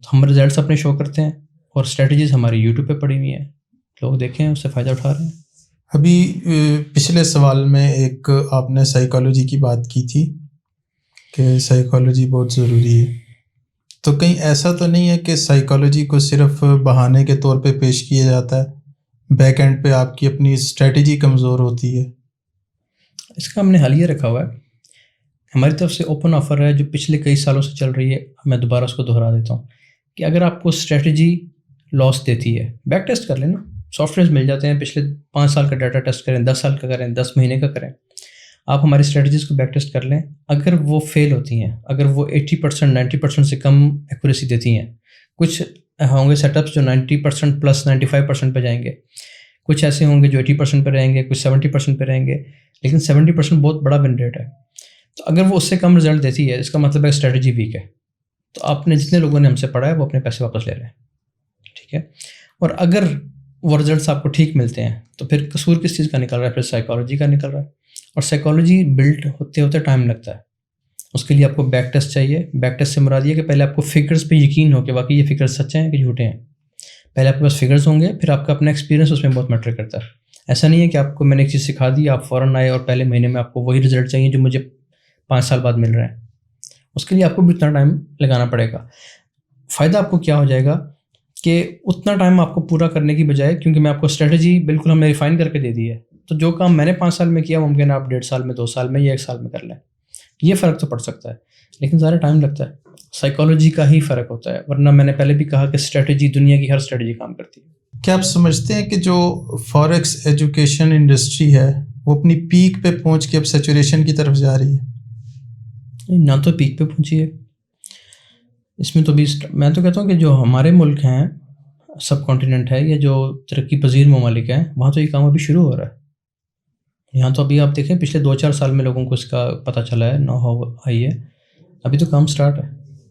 تو ہم رزلٹس اپنے شو کرتے ہیں، اور اسٹریٹجیز ہماری یوٹیوب پہ پڑی ہوئی ہیں، لوگ دیکھیں اس سے فائدہ اٹھا رہے ہیں. ابھی پچھلے سوال میں ایک آپ نے سائیکالوجی کی بات کی تھی کہ سائیکالوجی بہت ضروری ہے، تو کہیں ایسا تو نہیں ہے کہ سائیکالوجی کو صرف بہانے کے طور پہ پیش کیا جاتا ہے، بیک اینڈ پہ آپ کی اپنی اسٹریٹجی کمزور ہوتی ہے؟ اس کا ہم نے حل یہ رکھا ہوا ہے، ہماری طرف سے اوپن آفر ہے جو پچھلے کئی سالوں سے چل رہی ہے. میں دوبارہ اس کو دہرا دیتا ہوں کہ اگر آپ کو اسٹریٹجی لاس دیتی ہے، بیک ٹیسٹ کر لیں نا، سافٹ ویئرز مل جاتے ہیں، پچھلے 5 سال کا ڈیٹا ٹیسٹ کریں، 10 سال کا کریں، 10 مہینے کا کریں، آپ ہماری اسٹریٹجیز کو بیک ٹیسٹ کر لیں. اگر وہ فیل ہوتی ہیں، اگر وہ 80% 90% سے کم ایکوریسی دیتی ہیں، کچھ ہوں گے سیٹ اپس جو 90% پلس 95% پہ جائیں گے، کچھ ایسے ہوں گے جو 80% پہ رہیں گے، کچھ 70% پہ رہیں گے، لیکن 70% بہت بڑا ون ریٹ ہے. تو اگر وہ اس سے کم رزلٹ دیتی ہے، اس کا مطلب ہے اسٹریٹجی ویک ہے. تو آپ نے جتنے لوگوں نے ہم سے پڑھا ہے وہ اپنے پیسے واپس لے لیں، ٹھیک ہے. اور اگر وہ رزلٹس آپ کو ٹھیک ملتے ہیں تو پھر قصور کس چیز کا نکل رہا ہے؟ پھر سائیکالوجی کا نکل رہا ہے. اور سائیکالوجی بلڈ ہوتے ہوتے ٹائم لگتا ہے. اس کے لیے آپ کو بیک ٹیسٹ چاہیے. بیک ٹیسٹ سے مراد یہ کہ پہلے آپ کو فگرز پہ یقین ہو کہ واقعی یہ فگرز سچے ہیں کہ جھوٹے ہیں. پہلے آپ کے پاس فگرز ہوں گے، پھر آپ کا اپنا ایکسپیرینس اس میں بہت میٹر کرتا ہے. ایسا نہیں ہے کہ آپ کو میں نے ایک چیز سکھا دی، آپ فوراً آئے اور پہلے مہینے میں آپ کو وہی رزلٹ چاہیے جو مجھے 5 سال بعد مل رہے ہیں. اس کے لیے آپ کو بھی اتنا ٹائم لگانا پڑے گا. فائدہ آپ کو کیا ہو جائے گا کہ اتنا ٹائم آپ کو پورا کرنے کی بجائے، کیونکہ میں آپ کو اسٹریٹجی بالکل ہم نے ریفائن کر کے دے دی ہے، تو جو کام میں نے 5 سال میں کیا ممکن ہے آپ 1.5 سال میں، 2 سال میں یا 1 سال میں کر لیں. یہ فرق تو پڑ سکتا ہے، لیکن زیادہ ٹائم لگتا ہے. سائیکالوجی کا ہی فرق ہوتا ہے، ورنہ میں نے پہلے بھی کہا کہ اسٹریٹجی دنیا کی ہر اسٹریٹجی کام کرتی ہے. کیا آپ سمجھتے ہیں کہ جو فاریکس ایجوکیشن انڈسٹری ہے وہ اپنی پیک پہ پہنچ کے اب سیچوریشن کی طرف جا رہی ہے؟ نہ تو پیک پہ پہنچی ہے، اس میں تو بھی میں تو کہتا ہوں کہ جو ہمارے ملک ہیں، سب کانٹیننٹ ہے، یا جو ترقی پذیر ممالک ہیں، وہاں تو یہ کام ابھی شروع ہو رہا ہے. یہاں تو ابھی آپ دیکھیں پچھلے 2-4 سال میں لوگوں کو اس کا پتہ چلا ہے، نو ہاؤ آئی ہے، ابھی تو کام سٹارٹ ہے.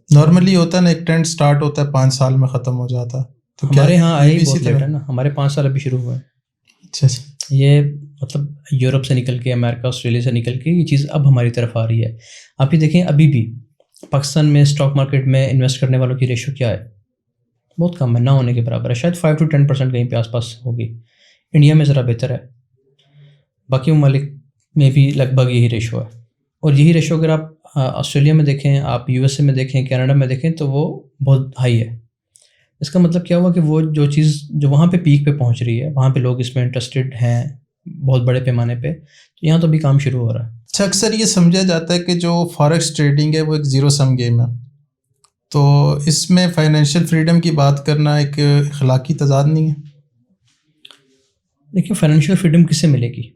نارملی ہوتا ہے نا، ایک ٹرینڈ سٹارٹ ہوتا ہے 5 سال میں ختم ہو جاتا ہے، تو ہمارے ہاں آئی بہت لیٹ ہے نا، ہمارے 5 سال ابھی شروع ہوئے ہیں. اچھا یہ مطلب یورپ سے نکل کے، امریکہ آسٹریلیا سے نکل کے یہ چیز اب ہماری طرف آ رہی ہے. آپ یہ دیکھیں ابھی بھی پاکستان میں اسٹاک مارکیٹ میں انویسٹ کرنے والوں کی ریشو کیا ہے؟ بہت کم ہے، نہ ہونے کے برابر ہے، شاید 5 to 10% کہیں پہ آس پاس ہوگی. انڈیا میں ذرا بہتر ہے، باقی ممالک میں بھی لگ بھگ یہی ریشو ہے. اور یہی ریشو اگر آپ آسٹریلیا میں دیکھیں، آپ یو ایس اے میں دیکھیں، کینیڈا میں دیکھیں، تو وہ بہت ہائی ہے. اس کا مطلب کیا ہوا کہ وہ جو چیز جو وہاں پہ پیک پہ پہنچ رہی ہے، وہاں پہ لوگ اس میں انٹرسٹڈ ہیں بہت بڑے پیمانے پہ، تو یہاں تو بھی کام شروع ہو رہا ہے. اچھا، اکثر یہ سمجھا جاتا ہے کہ جو فاریکس ٹریڈنگ ہے وہ ایک زیرو سم گیم ہے، تو اس میں فائنینشیل فریڈم کی بات کرنا ایک اخلاقی تضاد نہیں ہے؟ دیکھیں فائنینشیل فریڈم کس سے ملے گی؟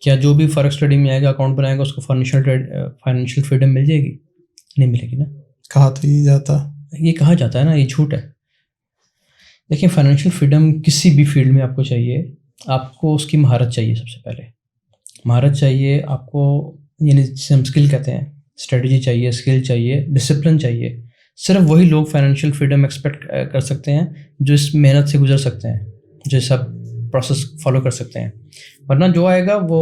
کیا جو بھی فاریکس ٹریڈنگ میں آئے گا، اکاؤنٹ بنائے گا، اس کو فائنینشیل فریڈم مل جائے گی؟ نہیں ملے گی نا. کہا تو یہ جاتا، یہ کہا جاتا ہے نا، یہ جھوٹ ہے. دیکھیں فائنینشیل فریڈم کسی بھی فیلڈ میں آپ کو چاہیے، آپ کو اس کی مہارت چاہیے. سب سے پہلے مہارت چاہیے آپ کو، یعنی جسے ہم اسکل کہتے ہیں، اسٹریٹجی چاہیے، اسکل چاہیے، ڈسپلن چاہیے. صرف وہی لوگ فائنینشیل فریڈم ایکسپیکٹ کر سکتے ہیں جو اس محنت سے گزر سکتے ہیں، جو سب پروسیس فالو کر سکتے ہیں. ورنہ جو آئے گا وہ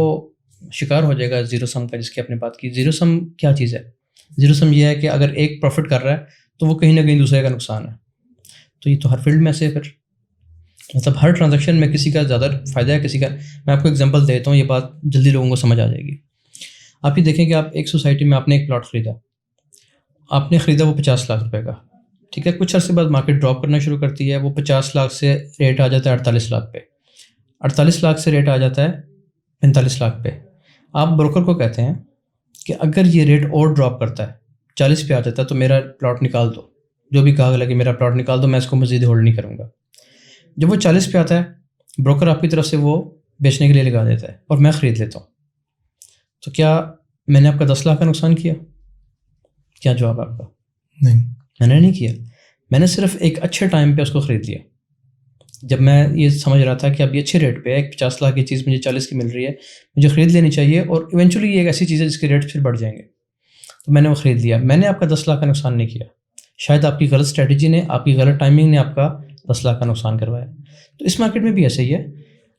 شکار ہو جائے گا زیرو سم کا، جس کی آپ نے بات کی. زیرو سم کیا چیز ہے؟ زیرو سم یہ ہے کہ اگر ایک پروفٹ کر رہا ہے تو وہ کہیں نہ کہیں دوسرے کا نقصان ہے. تو یہ تو ہر فیلڈ میں سے پھر مطلب ہر ٹرانزیکشن میں کسی کا زیادہ فائدہ ہے، کسی کا. میں آپ کو ایگزامپل دیتا ہوں، یہ بات جلدی لوگوں کو سمجھ آ جائے گی. آپ یہ دیکھیں کہ آپ ایک سوسائٹی میں آپ نے ایک پلاٹ خریدا، آپ نے خریدا وہ 50 لاکھ روپے کا، ٹھیک ہے. کچھ عرصے بعد مارکیٹ ڈراپ کرنا شروع کرتی ہے، وہ 50 لاکھ سے ریٹ آ جاتا ہے 48 لاکھ پہ، 48 لاکھ سے ریٹ آ جاتا ہے 45 لاکھ پہ. آپ بروکر کو کہتے ہیں کہ اگر یہ ریٹ اور ڈراپ کرتا ہے، 40 پہ آ جاتا ہے، تو میرا پلاٹ نکال دو. جو بھی کہا گیا کہ میرا پلاٹ نکال دو، میں اس کو مزید ہولڈ نہیں کروں گا. جب وہ 40 پہ آتا ہے، بروکر آپ کی طرف سے وہ بیچنے کے لیے لگا دیتا ہے اور میں خرید لیتا ہوں. تو کیا میں نے آپ کا 10 لاکھ کا نقصان کیا؟ کیا جواب آپ کا؟ نہیں، میں نے نہیں کیا. میں نے صرف ایک اچھے ٹائم پہ اس کو خرید لیا، جب میں یہ سمجھ رہا تھا کہ اب یہ اچھے ریٹ پہ ہے، ایک 50 لاکھ کی چیز مجھے 40 کی مل رہی ہے، مجھے خرید لینی چاہیے، اور ایونچولی یہ ایک ایسی چیز ہے جس کے ریٹ پھر بڑھ جائیں گے. تو میں نے وہ خرید لیا. میں نے آپ کا 10 لاکھ کا نقصان نہیں کیا, شاید آپ کی غلط اسٹریٹجی نے, آپ کی غلط ٹائمنگ نے آپ کا 10 لاکھ کا نقصان کروایا. تو اس مارکیٹ میں بھی ایسے ہی ہے,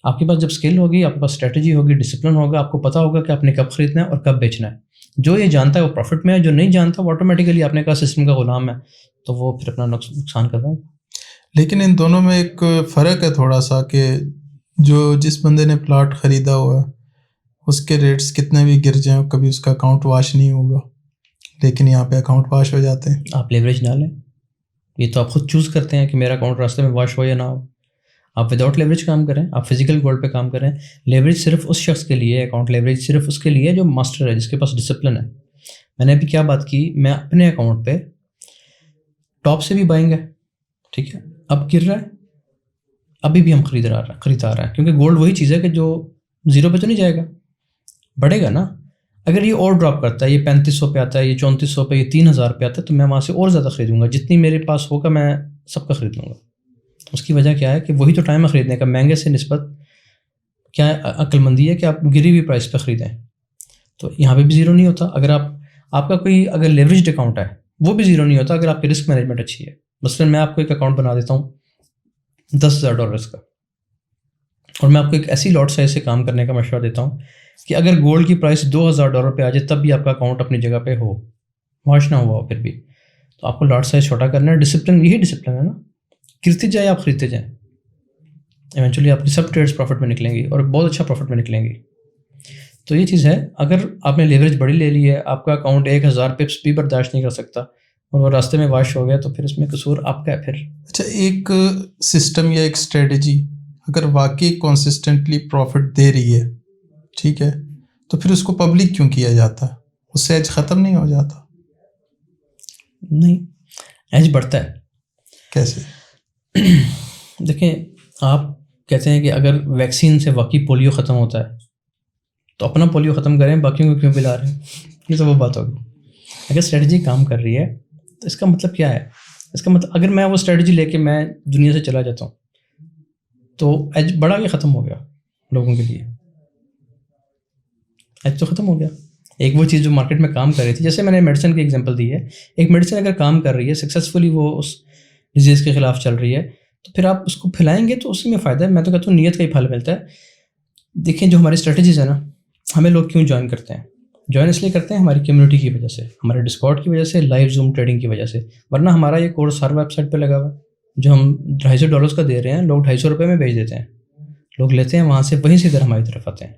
آپ کے پاس جب اسکل ہوگی, آپ کے پاس اسٹریٹجی ہوگی, ڈسپلن ہوگا, آپ کو پتہ ہوگا کہ آپ نے کب خریدنا ہے اور کب بیچنا ہے. جو یہ جانتا ہے وہ پروفٹ میں ہے, جو نہیں جانتا وہ آٹومیٹیکلی آپ نے کہا سسٹم کا غلام ہے, تو وہ پھر اپنا نقصان کر رہا ہے. لیکن ان دونوں میں ایک فرق ہے تھوڑا سا کہ جس بندے نے پلاٹ خریدا ہوا ہے اس کے ریٹس کتنے بھی گر جائیں کبھی اس کا اکاؤنٹ واش نہیں ہوگا, لیکن یہاں پہ اکاؤنٹ واش ہو جاتے ہیں. آپ لیوریج نہ لیں, یہ تو آپ خود چوز کرتے ہیں کہ میرا اکاؤنٹ راستے میں واش ہو یا نہ ہو. آپ وداؤٹ لیوریج کام کریں, آپ فزیکل گولڈ پہ کام کریں. لیوریج صرف اس شخص کے لیے, اکاؤنٹ لیوریج صرف اس کے لیے جو ماسٹر ہے, جس کے پاس ڈسپلن ہے. میں نے ابھی کیا بات کی, میں اپنے اکاؤنٹ پہ ٹاپ سے بھی بائنگ ہے, ٹھیک ہے, اب گر رہا ہے, ابھی بھی ہم خریدا رہا ہے, کیونکہ گولڈ وہی چیز ہے کہ جو زیرو پہ تو نہیں جائے گا, بڑھے گا نا. اگر یہ اور ڈراپ کرتا ہے, یہ 3500 پہ آتا ہے, یہ 3400 پہ, یہ 3000 پہ آتا ہے, تو میں وہاں سے اور زیادہ خریدوں گا. جتنی میرے پاس ہوگا میں سب کا خرید لوں گا. اس کی وجہ کیا ہے کہ وہی تو ٹائم ہے خریدنے کا. مہنگے سے نسبت کیا عقل مندی ہے کہ آپ گری ہوئی پرائس پہ خریدیں. تو یہاں پہ بھی زیرو نہیں ہوتا. اگر آپ کا کوئی اگر لیوریجڈ اکاؤنٹ ہے وہ بھی زیرو نہیں ہوتا اگر آپ کی رسک مینجمنٹ اچھی ہے. مثلاً میں آپ کو ایک اکاؤنٹ بنا دیتا ہوں $10,000 کا, اور میں آپ کو ایک ایسی لاٹ سائز سے کام کرنے کا مشورہ دیتا ہوں کہ اگر گولڈ کی پرائس $2,000 پہ آ جائے تب بھی آپ کا اکاؤنٹ اپنی جگہ پہ ہو, واش نہ ہوا ہو پھر بھی, تو آپ کو لاٹ سائز چھوٹا کرنا ہے. ڈسپلن, یہی ڈسپلن ہے نا, گرتی جائے آپ خریدتے جائیں, ایونچولی آپ کی سب ٹریڈس پروفٹ میں نکلیں گی اور بہت اچھا پروفٹ میں نکلیں گی. تو یہ چیز ہے, اگر آپ نے لیوریج بڑی لے لی ہے, آپ کا اکاؤنٹ 1000 پپس بھی برداشت نہیں کر سکتا اور وہ راستے میں واش ہو گیا, تو پھر اس میں قصور آپ کا ہے. پھر اچھا, ایک سسٹم یا ایک اسٹریٹجی اگر واقعی کنسسٹنٹلی پروفٹ دے رہی ہے, ٹھیک ہے, تو پھر اس کو پبلک کیوں کیا جاتا ہے؟ اس سے ایج ختم نہیں ہو جاتا؟ نہیں, ایج بڑھتا ہے. کیسے؟ دیکھیں, آپ کہتے ہیں کہ اگر ویکسین سے واقعی پولیو ختم ہوتا ہے تو اپنا پولیو ختم کریں, باقیوں کو کیوں پلا رہے ہیں؟ یہ تو وہ بات ہوگی. اگر اسٹریٹجی کام کر رہی ہے تو اس کا مطلب کیا ہے؟ اس کا مطلب اگر میں وہ اسٹریٹجی لے کے میں دنیا سے چلا جاتا ہوں تو ایج بڑا کہ ختم ہو گیا لوگوں کے لیے, ایج تو ختم ہو گیا. ایک وہ چیز جو مارکیٹ میں کام کر رہی تھی, جیسے میں نے میڈیسن کی ایگزامپل دی ہے, ایک میڈیسن اگر کام کر رہی ہے سکسیزفلی, وہ اس ڈیزیز کے خلاف چل رہی ہے, تو پھر آپ اس کو پھیلائیں گے تو اس میں فائدہ ہے. میں تو کہتا ہوں نیت کا ہی پھل ملتا ہے. دیکھیں, جو ہماری اسٹریٹجیز ہیں نا, ہمیں لوگ کیوں جوائن کرتے ہیں؟ جوائن اس لیے کرتے ہیں ہماری کمیونٹی کی وجہ سے, ہمارے ڈسکارڈ کی وجہ سے, لائیو زوم ٹریڈنگ کی وجہ سے. ورنہ ہمارا یہ کورس ہر ویب سائٹ پہ لگا ہوا ہے, جو ہم $250 کا دے رہے ہیں, لوگ $250 میں بیچ دیتے ہیں, لوگ لیتے ہیں وہاں سے, وہیں سے ادھر ہماری طرف آتے ہیں.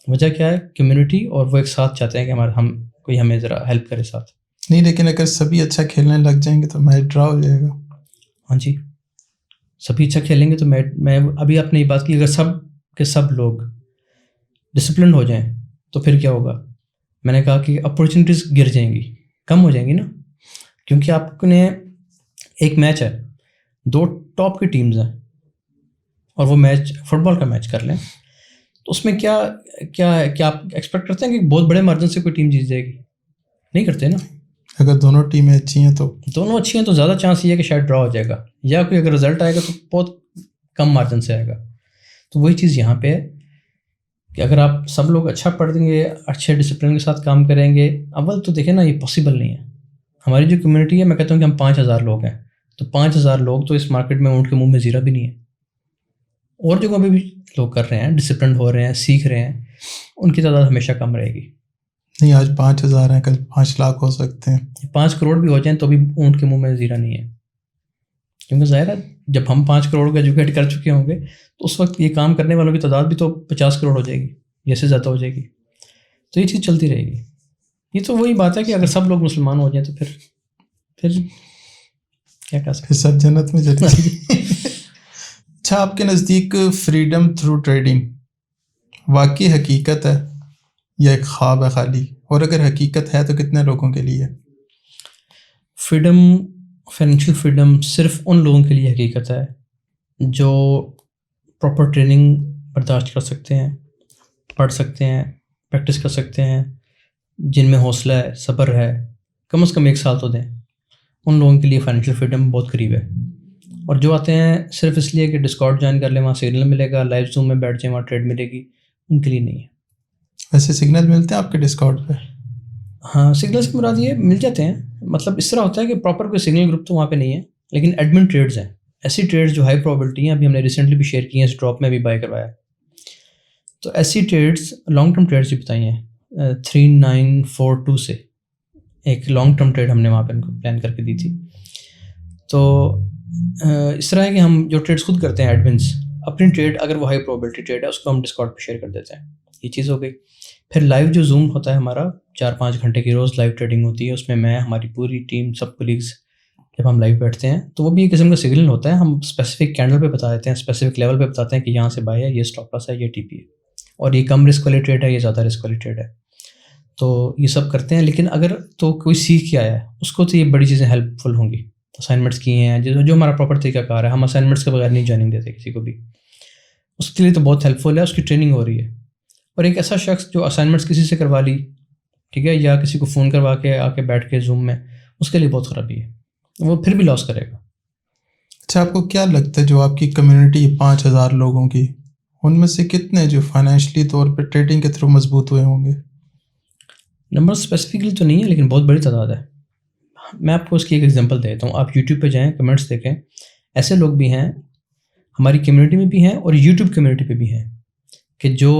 وجہ کیا ہے؟ کمیونٹی, اور وہ ایک ساتھ چاہتے ہیں کہ کوئی ہمیں ذرا ہیلپ کرے ساتھ. نہیں, لیکن اگر سبھی اچھا کھیلنے لگ جائیں گے تو میچ ڈرا ہو جائے گا. ہاں جی, سبھی اچھا کھیلیں گے تو میں ابھی آپ نے یہ بات کی, اگر سب کے سب لوگ ڈسپلنڈ ہو جائیں تو پھر کیا ہوگا؟ میں نے کہا کہ اپورچونیٹیز گر جائیں گی, کم ہو جائیں گی نا. کیونکہ آپ نے ایک میچ ہے, 2 ٹاپ کی ٹیمز ہیں, اور وہ میچ فٹ بال کا میچ کر لیں, تو اس میں کیا آپ ایکسپیکٹ کرتے ہیں کہ بہت بڑے مارجن سے کوئی ٹیم جیت جائے گی؟ نہیں کرتے نا. اگر دونوں ٹیمیں اچھی ہیں تو زیادہ چانس یہ ہے کہ شاید ڈرا ہو جائے گا, یا کوئی اگر رزلٹ آئے گا تو بہت کم مارجن سے آئے گا. تو وہی چیز یہاں پہ ہے کہ اگر آپ سب لوگ اچھا پڑھ دیں گے, اچھے ڈسپلن کے ساتھ کام کریں گے, اول تو دیکھیں نا, یہ پاسبل نہیں ہے. ہماری جو کمیونٹی ہے, میں کہتا ہوں کہ ہم 5000 لوگ ہیں, تو 5000 لوگ تو اس مارکیٹ میں اونٹ کے منہ میں زیرہ بھی نہیں ہے. اور جگہوں پہ بھی لوگ کر رہے ہیں, ڈسپلنڈ ہو رہے ہیں, سیکھ رہے ہیں, ان کی تعداد ہمیشہ کم رہے گی. نہیں, آج 5000 ہیں, کل 5 لاکھ ہو سکتے ہیں, 5 کروڑ بھی ہو جائیں تو بھی اونٹ کے منہ میں زیرہ نہیں ہے. کیونکہ ظاہر ہے جب ہم 5 کروڑ کو ایجوکیٹ کر چکے ہوں گے تو اس وقت یہ کام کرنے والوں کی تعداد بھی تو 50 کروڑ ہو جائے گی, جیسے زیادہ ہو جائے گی. تو یہ چیز چلتی رہے گی. یہ تو وہی بات ہے کہ اگر سب لوگ مسلمان ہو جائیں تو پھر کیا کہہ سکتے, پھر سب جنت میں چلے گی. اچھا, آپ کے نزدیک فریڈم تھرو ٹریڈنگ واقعی حقیقت ہے یا ایک خواب ہے خالی؟ اور اگر حقیقت ہے تو کتنے لوگوں کے لیے؟ فریڈم, فائنینشیل فریڈم صرف ان لوگوں کے لیے حقیقت ہے جو پراپر ٹریننگ برداشت کر سکتے ہیں, پڑھ سکتے ہیں, پریکٹس کر سکتے ہیں, جن میں حوصلہ ہے, صبر ہے, کم از کم 1 سال تو دیں. ان لوگوں کے لیے فائنینشیل فریڈم بہت قریب ہے. اور جو آتے ہیں صرف اس لیے کہ ڈسکارڈ جوائن کر لیں, وہاں سگنل ملے گا, لائیو زوم میں بیٹھ جائیں, وہاں ٹریڈ ملے گی, ان کے لیے نہیں ہے. ویسے سگنل ملتے ہیں آپ کے ڈسکارڈ پہ؟ ہاں سگنلس کی مراد یہ مل جاتے ہیں، مطلب اس طرح ہوتا ہے کہ پراپر کوئی سگنل گروپ تو وہاں پہ نہیں ہے، لیکن ایڈمن ٹریڈز ہیں، ایسی ٹریڈز جو ہائی پرابلٹی ہیں، ابھی ہم نے ریسنٹلی بھی شیئر کی ہیں، اس ڈراپ میں بھی بائی کروایا. تو ایسی ٹریڈز لانگ ٹرم ٹریڈز بھی بتائی ہیں 3942 سے، ایک لانگ ٹرم ٹریڈ ہم نے وہاں پہ ان کو پلان کر کے دی تھی. تو اس طرح ہے کہ ہم جو ٹریڈز خود کرتے ہیں ایڈمنس، اپنی ٹریڈ اگر وہ ہائی پرابلٹی ٹریڈ ہے اس کو ہم ڈسکارڈ پہ شیئر کر دیتے ہیں. یہ چیز ہو گئی. پھر لائیو جو زوم ہوتا ہے ہمارا 4-5 گھنٹے کی روز لائیو ٹریڈنگ ہوتی ہے، اس میں ہماری پوری ٹیم سب کولیگز جب ہم لائیو بیٹھتے ہیں تو وہ بھی ایک قسم کا سگنل ہوتا ہے. ہم اسپیسیفک کینڈل پہ بتا دیتے ہیں، اسپیسیفک لیول پہ بتاتے ہیں کہ یہاں سے بائی ہے، یہ اسٹاپ لاس ہے، یہ ٹی پی ہے، اور یہ کم رسک والی ٹریڈ ہے، یہ زیادہ رسک والی ٹریڈ ہے. تو یہ سب کرتے ہیں. لیکن اگر تو کوئی سیکھ کے آیا ہے اس کو تو یہ بڑی چیزیں ہیلپ فل ہوں گی. اسائنمنٹس کیے ہیں جو ہمارا پراپر طریقہ کار ہے، ہم اسائنمنٹس کے بغیر نہیں جوائننگ دیتے کسی کو بھی، اس کے لیے تو بہت ہیلپ فل ہے، اس کی ٹریننگ ہو رہی ہے. اور ایک ایسا شخص جو اسائنمنٹس کسی سے کروا لی، ٹھیک ہے، یا کسی کو فون کروا کے آ کے بیٹھ کے زوم میں، اس کے لیے بہت خرابی ہے، وہ پھر بھی لاس کرے گا. اچھا، آپ کو کیا لگتا ہے جو آپ کی کمیونٹی 5000 لوگوں کی، ان میں سے کتنے جو فائنینشلی طور پہ ٹریڈنگ کے تھرو مضبوط ہوئے ہوں گے؟ نمبر اسپیسیفکلی تو نہیں ہے لیکن بہت بڑی تعداد ہے. میں آپ کو اس کی ایک ایگزامپل دیتا ہوں. آپ یوٹیوب پہ جائیں، کمنٹس دیکھیں، ایسے لوگ بھی ہیں ہماری کمیونٹی میں بھی ہیں اور یوٹیوب کمیونٹی پہ بھی ہیں کہ جو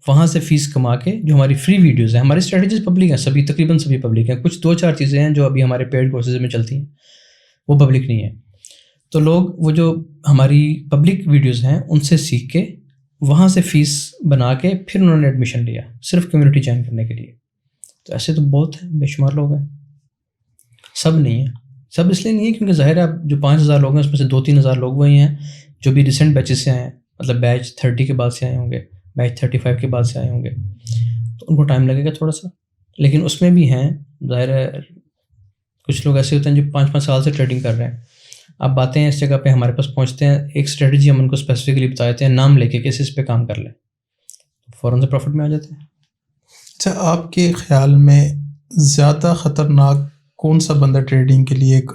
وہاں سے فیس کما کے جو ہماری فری ویڈیوز ہیں، ہماری اسٹریٹجیز پبلک ہیں، سبھی تقریباً سبھی پبلک ہیں. کچھ 2-4 چیزیں ہیں جو ابھی ہمارے پیڈ کورسز میں چلتی ہیں، وہ پبلک نہیں ہیں. تو لوگ وہ جو ہماری پبلک ویڈیوز ہیں ان سے سیکھ کے وہاں سے فیس بنا کے پھر انہوں نے ایڈمیشن لیا صرف کمیونٹی جوائن کرنے کے لیے. تو ایسے تو بہت ہیں، بے شمار لوگ ہیں. سب نہیں ہیں، سب اس لیے نہیں ہے کیونکہ ظاہر ہے اب جو 5000 لوگ ہیں اس میں سے 2-3 ہزار لوگ وہی ہیں جو بھی ریسنٹ بیچز سے آئے ہیں، مطلب بیچ 30 کے بعد سے آئے ہوں گے، بیچ 35 کے بعد سے آئے ہوں گے. تو ان کو ٹائم لگے گا تھوڑا سا، لیکن اس میں بھی ہیں ظاہر ہے کچھ لوگ ایسے ہوتے ہیں جو 5-5 سال سے ٹریڈنگ کر رہے ہیں. اب باتیں ہیں اس جگہ پہ ہمارے پاس پہنچتے ہیں، ایک اسٹریٹجی ہم ان کو اسپیسیفکلی بتا دیتے ہیں، نام لے کے کہ اس پہ کام کر لیں، فوراً سے پروفٹ میں آ جاتے ہیں. اچھا، آپ کے خیال میں زیادہ خطرناک کون سا بندہ ٹریڈنگ کے لیے، ایک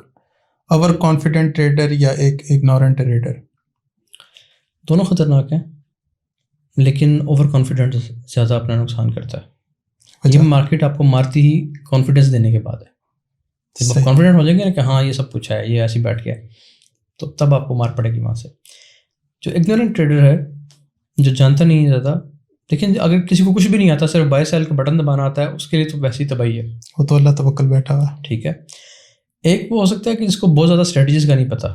اوور کانفیڈنٹ ٹریڈر یا ایک اگنورنٹ ٹریڈر؟ دونوں خطرناک ہیں، لیکن اوور کانفیڈنٹ زیادہ اپنا نقصان کرتا ہے. یہ مارکیٹ آپ کو مارتی ہی کانفیڈنس دینے کے بعد ہے. جب آپ کانفیڈنٹ ہو جائیں گے نا کہ ہاں یہ سب کچھ ہے، یہ ایسی بیٹھ گیا، تو تب آپ کو مار پڑے گی وہاں سے. جو اگنورنٹ ٹریڈر ہے، جو جانتا نہیں ہے زیادہ، لیکن اگر کسی کو کچھ بھی نہیں آتا، صرف بائی سیل کا بٹن دبانا آتا ہے، اس کے لیے تو ویسی تباہی ہے، وہ تو اللہ توکل بیٹھا ہوا. ٹھیک ہے. ایک وہ ہو سکتا ہے کہ جس کو بہت زیادہ اسٹریٹجیز کا نہیں پتہ،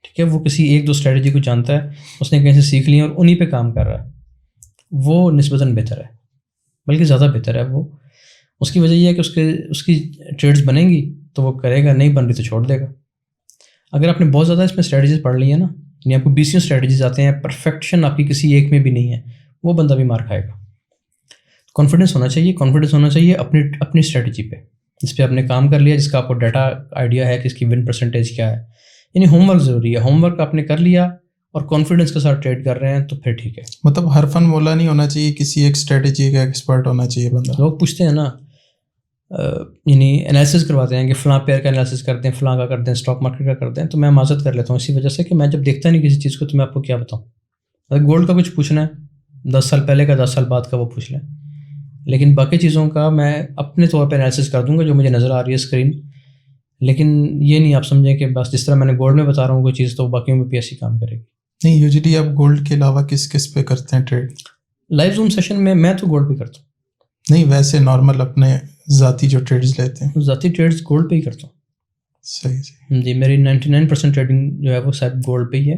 ٹھیک ہے، وہ کسی 1-2 اسٹریٹجی کو جانتا ہے، اس نے کہیں سے سیکھ لی اور انہی پہ کام کر رہا ہے، وہ نسبتاً بہتر ہے، بلکہ زیادہ بہتر ہے. وہ اس کی وجہ یہ ہے کہ اس کی ٹریڈز بنیں گی تو وہ کرے گا، نہیں بن رہی تو چھوڑ دے گا. اگر آپ نے بہت زیادہ اس میں اسٹریٹجیز پڑھ لی ہیں نا، یعنی آپ کو 20 اسٹریٹجیز آتے ہیں، پرفیکشن آپ کی کسی ایک میں بھی نہیں ہے، وہ بندہ بھی مار کھائے گا. کانفیڈنس ہونا چاہیے اپنی اسٹریٹجی پہ، جس پہ آپ نے کام کر لیا، جس کا آپ کو ڈیٹا آئیڈیا ہے کہ اس کی ون پرسنٹیج کیا ہے. یعنی ہوم ورک ضروری ہے. ہوم ورک آپ نے کر لیا اور کانفیڈنس کے ساتھ ٹریڈ کر رہے ہیں تو پھر ٹھیک ہے. مطلب ہر فن مولا نہیں ہونا چاہیے، کسی ایک اسٹریٹجی کا ایکسپرٹ ہونا چاہیے بندہ. لوگ پوچھتے ہیں نا، یعنی انالیسس کرواتے ہیں کہ فلاں پیئر کا انالیسس کرتے ہیں، فلاں کا کرتے ہیں، اسٹاک مارکیٹ کا کرتے ہیں. تو میں معذرت کر لیتا ہوں اسی وجہ سے کہ میں جب دیکھتا نہیں کسی چیز کو تو میں آپ کو کیا بتاؤں. اگر گولڈ کا کچھ پوچھنا ہے 10 سال پہلے کا 10 سال بعد کا وہ پوچھ لیں، لیکن باقی چیزوں کا میں اپنے طور پہ انالیسس کر دوں گا جو مجھے نظر آ رہی ہے اسکرین. لیکن یہ نہیں آپ سمجھیں کہ بس جس طرح میں نے گولڈ میں بتا رہا ہوں کوئی چیز تو باقیوں میں بھی ایسی کام کرے گی. نہیں، یوزلی آپ گولڈ کے علاوہ کس پہ کرتے ہیں ٹریڈ؟ لائیو زوم سیشن میں تو گولڈ پہ کرتا ہوں. نہیں، ویسے نارمل اپنے ذاتی جو ٹریڈز لیتے ہیں؟ ذاتی ٹریڈز گولڈ پہ ہی کرتا ہوں. صحیح. جی، میری 99% ٹریڈنگ جو ہے وہ صاحب گولڈ پہ ہی ہے.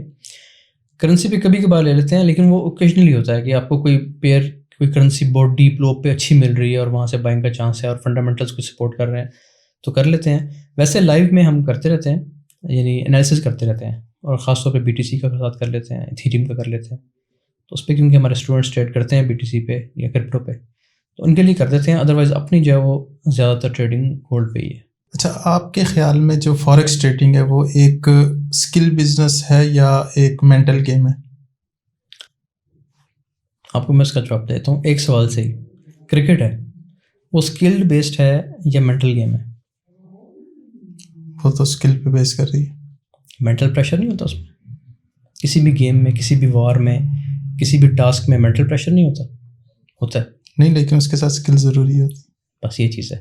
کرنسی پہ کبھی کبھار لے لیتے ہیں، لیکن وہ اوکیجنلی ہوتا ہے کہ آپ کو کوئی پیئر، کوئی کرنسی بہت ڈیپ لو پہ اچھی مل رہی ہے اور وہاں سے بائنگ کا چانس ہے اور فنڈامنٹلس کو سپورٹ کر رہے ہیں تو کر لیتے ہیں. ویسے لائیو میں ہم کرتے رہتے ہیں، یعنی انالیسس کرتے رہتے ہیں، اور خاص طور پہ BTC کا ساتھ کر لیتے ہیں، ایتھیریم کا کر لیتے ہیں. تو اس پہ کیونکہ ہمارے اسٹوڈنٹس ٹریڈ کرتے ہیں BTC پہ یا کرپٹو پہ، تو ان کے لیے کر دیتے ہیں. ادروائز اپنی جو ہے وہ زیادہ تر ٹریڈنگ گولڈ پہ ہی ہے. اچھا، آپ کے خیال میں جو فوریکس ٹریڈنگ ہے وہ ایک اسکل بزنس ہے یا ایک مینٹل گیم ہے؟ آپ کو میں اس کا جواب دیتا ہوں ایک سوال سے ہی. کرکٹ ہے، وہ اسکلڈ بیسڈ ہے یا مینٹل گیم ہے؟ وہ تو اسکل پہ بیس کر رہی ہے. مینٹل پریشر نہیں ہوتا اس میں. کسی بھی گیم میں، کسی بھی وار میں، کسی بھی ٹاسک میں مینٹل پریشر نہیں ہوتا ہے. نہیں، لیکن اس کے ساتھ اسکل ضروری ہوتی. بس یہ چیز ہے.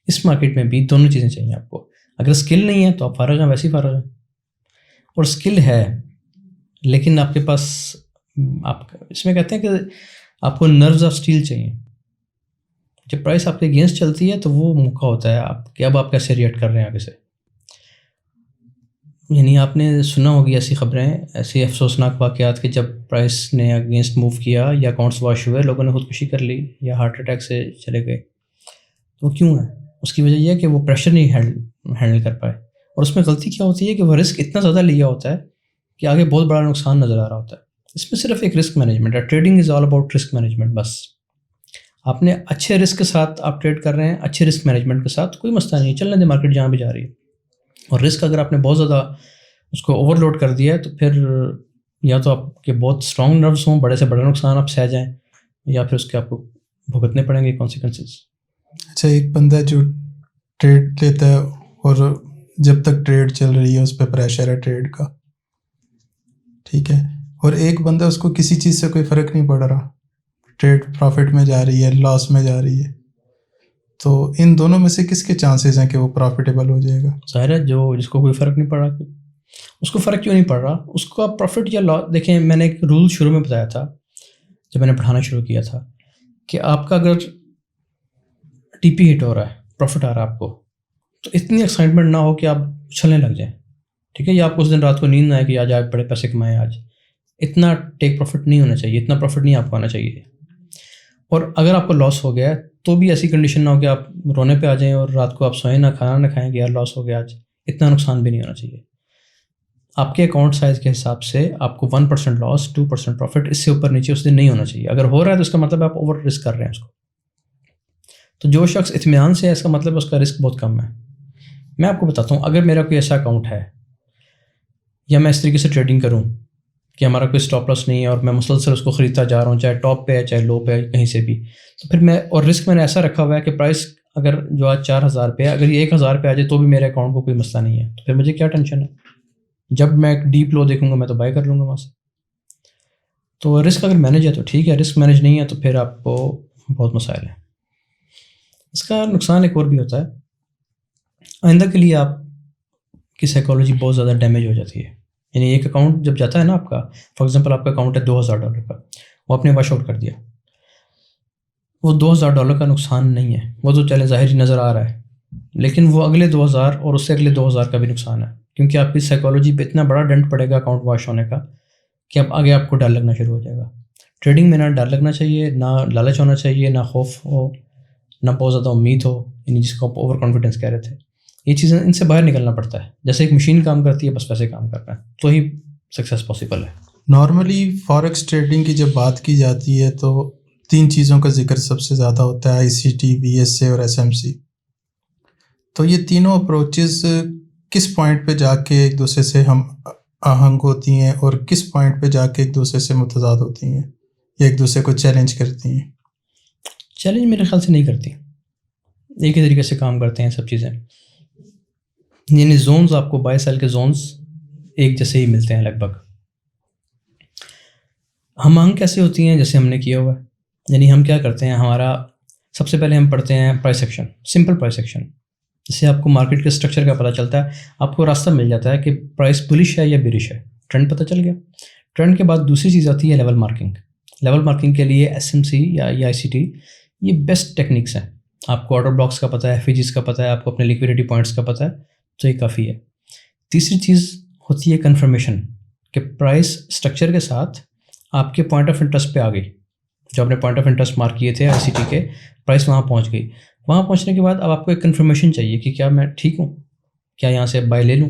اس مارکیٹ میں بھی دونوں چیزیں چاہیے آپ کو. اگر اسکل نہیں ہے تو آپ فارغ ہیں، ویسے ہی فارغ ہیں. اور اسکل ہے لیکن آپ کے پاس آپ اس میں کہتے ہیں کہ آپ کو نروز آف اسٹیل چاہیے. جب پرائس آپ کے اگینسٹ چلتی ہے تو وہ موقع ہوتا ہے آپ کہ اب آپ کیسے ریئیکٹ کر رہے ہیں آگے سے. یعنی آپ نے سنا ہوگی ایسی خبریں، ایسی افسوسناک واقعات کہ جب پرائس نے اگینسٹ موو کیا یا اکاؤنٹس واش ہوئے، لوگوں نے خودکشی کر لی یا ہارٹ اٹیک سے چلے گئے. تو کیوں ہے؟ اس کی وجہ یہ ہے کہ وہ پریشر نہیں ہینڈل کر پائے. اور اس میں غلطی کیا ہوتی ہے کہ وہ رسک اتنا زیادہ لیا ہوتا ہے کہ آگے بہت بڑا نقصان نظر آ رہا ہوتا ہے. اس میں صرف ایک رسک مینجمنٹ ہے. Trading is all about risk management. بس آپ نے اچھے رسک کے ساتھ آپ ٹریڈ کر رہے ہیں، اچھے رسک مینجمنٹ کے ساتھ، کوئی مسئلہ نہیں ہے، چلنے دیں مارکیٹ جہاں بھی جا رہی ہے. اور رسک اگر آپ نے بہت زیادہ اس کو اوور لوڈ کر دیا ہے تو پھر یا تو آپ کے بہت اسٹرانگ نروس ہوں، بڑے سے بڑے نقصان آپ سہ جائیں، یا پھر اس کے آپ کو بھگتنے پڑیں گے کانسیکوینسز. اچھا، ایک بندہ جو ٹریڈ لیتا ہے اور جب تک ٹریڈ چل رہی ہے اس پہ پریشر ہے ٹریڈ کا، ٹھیک ہے، اور ایک بندہ اس کو کسی چیز سے کوئی فرق نہیں پڑ رہا، ٹریڈ پروفٹ میں جا رہی ہے، لاس میں جا رہی ہے، تو ان دونوں میں سے کس کے چانسز ہیں کہ وہ پروفیٹیبل ہو جائے گا؟ ظاہر ہے جس کو کوئی فرق نہیں پڑ رہا. اس کو فرق کیوں نہیں پڑ رہا؟ اس کو آپ پروفٹ یا لاس دیکھیں. میں نے ایک رول شروع میں بتایا تھا جب میں نے پڑھانا شروع کیا تھا کہ آپ کا اگر ٹی پی ہٹ ہو رہا ہے، پروفٹ آ رہا ہے آپ کو، تو اتنی ایکسائٹمنٹ نہ ہو کہ آپ اچھلنے لگ جائیں. ٹھیک ہے، یا آپ کو اس دن رات کو نیند نہ آئے کہ آج بڑے پیسے کمائیں. آج اتنا ٹیک پروفٹ نہیں ہونا چاہیے، اتنا پروفٹ نہیں آپ کو آنا چاہیے. اور اگر آپ کو لاس ہو گیا ہے تو بھی ایسی کنڈیشن نہ ہو کہ آپ رونے پہ آ جائیں اور رات کو آپ سوئیں نہ، کھانا نہ کھائیں کہ یار لاس ہو گیا آج. اتنا نقصان بھی نہیں ہونا چاہیے. آپ کے اکاؤنٹ سائز کے حساب سے آپ کو 1% لاس، 2% پروفٹ، اس سے اوپر نیچے اس دن نہیں ہونا چاہیے. اگر ہو رہا ہے تو اس کا مطلب آپ اوور رسک کر رہے ہیں اس کو. تو جو شخص اطمینان سے ہے اس کا مطلب اس کا رسک بہت کم ہے. میں آپ کو بتاتا ہوں، اگر میرا کوئی ایسا اکاؤنٹ ہے یا میں اس طریقے سے ٹریڈنگ کروں کہ ہمارا کوئی اسٹاپ لاس نہیں ہے اور میں مسلسل اس کو خریدتا جا رہا ہوں، چاہے ٹاپ پہ ہے چاہے لو پہ ہے، کہیں سے بھی، تو پھر میں اور رسک میں نے ایسا رکھا ہوا ہے کہ پرائس اگر جو آج 4000 پہ ہے، اگر یہ 1000 پہ آ جائے تو بھی میرے اکاؤنٹ کو کوئی مسئلہ نہیں ہے، تو پھر مجھے کیا ٹینشن ہے؟ جب میں ایک ڈیپ لو دیکھوں گا میں تو بائی کر لوں گا وہاں سے. تو رسک اگر مینیج ہے تو ٹھیک ہے، رسک مینیج نہیں ہے تو پھر آپ کو بہت مسائل ہیں. اس کا نقصان ایک اور بھی ہوتا ہے، آئندہ کے لیے آپ کی سائیکالوجی بہت زیادہ ڈیمیج ہو جاتی ہے. یعنی ایک اکاؤنٹ جب جاتا ہے نا آپ کا، فار ایگزامپل آپ کا اکاؤنٹ ہے $2000 کا، وہ آپ نے واش آؤٹ کر دیا، وہ $2000 کا نقصان نہیں ہے، وہ تو چلے ظاہر ہی نظر آ رہا ہے، لیکن وہ اگلے 2000 اور اس سے اگلے 2000 کا بھی نقصان ہے. کیونکہ آپ کی سائیکالوجی پہ اتنا بڑا ڈنٹ پڑے گا اکاؤنٹ واش ہونے کا کہ اب آگے آپ کو ڈر لگنا شروع ہو جائے گا. ٹریڈنگ میں نہ ڈر لگنا چاہیے، نہ لالچ ہونا چاہیے، نہ خوف ہو، نہ بہت زیادہ امید ہو، یعنی جس کو آپ اوور کانفیڈنس کہہ رہے تھے. یہ چیزیں ان سے باہر نکلنا پڑتا ہے. جیسے ایک مشین کام کرتی ہے بس ویسے کام کرنا ہے تو ہی سکسیس پاسبل ہے. نارملی فاریکس ٹریڈنگ کی جب بات کی جاتی ہے تو 3 چیزوں کا ذکر سب سے زیادہ ہوتا ہے، ICT، VSA اور SMC. تو یہ تینوں اپروچز کس پوائنٹ پہ جا کے ایک دوسرے سے ہم آہنگ ہوتی ہیں اور کس پوائنٹ پہ جا کے ایک دوسرے سے متضاد ہوتی ہیں یا ایک دوسرے کو چیلنج کرتی ہیں؟ چیلنج میرے خیال سے نہیں کرتی، ایک ہی طریقے سے کام کرتے ہیں سب چیزیں. یعنی زونز آپ کو 22 سال کے زونز ایک جیسے ہی ملتے ہیں لگ بھگ. ہم آہنگ کیسے ہوتی ہیں؟ جیسے ہم نے کیا ہوا ہے. یعنی ہم کیا کرتے ہیں، ہمارا سب سے پہلے ہم پڑھتے ہیں price action, simple price action. جس سے آپ کو مارکیٹ کے اسٹرکچر کا پتہ چلتا ہے، آپ کو راستہ مل جاتا ہے کہ پرائس بلش ہے یا بیرش ہے، ٹرینڈ پتہ چل گیا. ٹرینڈ کے بعد دوسری چیز آتی ہے لیول مارکنگ. لیول مارکنگ کے لیے SMC یا ICT یہ بیسٹ ٹیکنیکس ہیں. آپ کو آرڈر بلاکس کا پتہ ہے، FEGs کا پتہ ہے، آپ کو اپنے لیکویڈیٹی پوائنٹس کا پتہ ہے، تو یہ کافی ہے. تیسری چیز ہوتی ہے کنفرمیشن، کہ پرائس اسٹرکچر کے ساتھ آپ کے پوائنٹ آف انٹرسٹ پہ آ گئی. جو آپ نے پوائنٹ آف انٹرسٹ مارک کیے تھے ICT کے، پرائس وہاں پہنچ گئی. وہاں پہنچنے کے بعد اب آپ کو ایک کنفرمیشن چاہیے کہ کیا میں ٹھیک ہوں، کیا یہاں سے بائی لے لوں.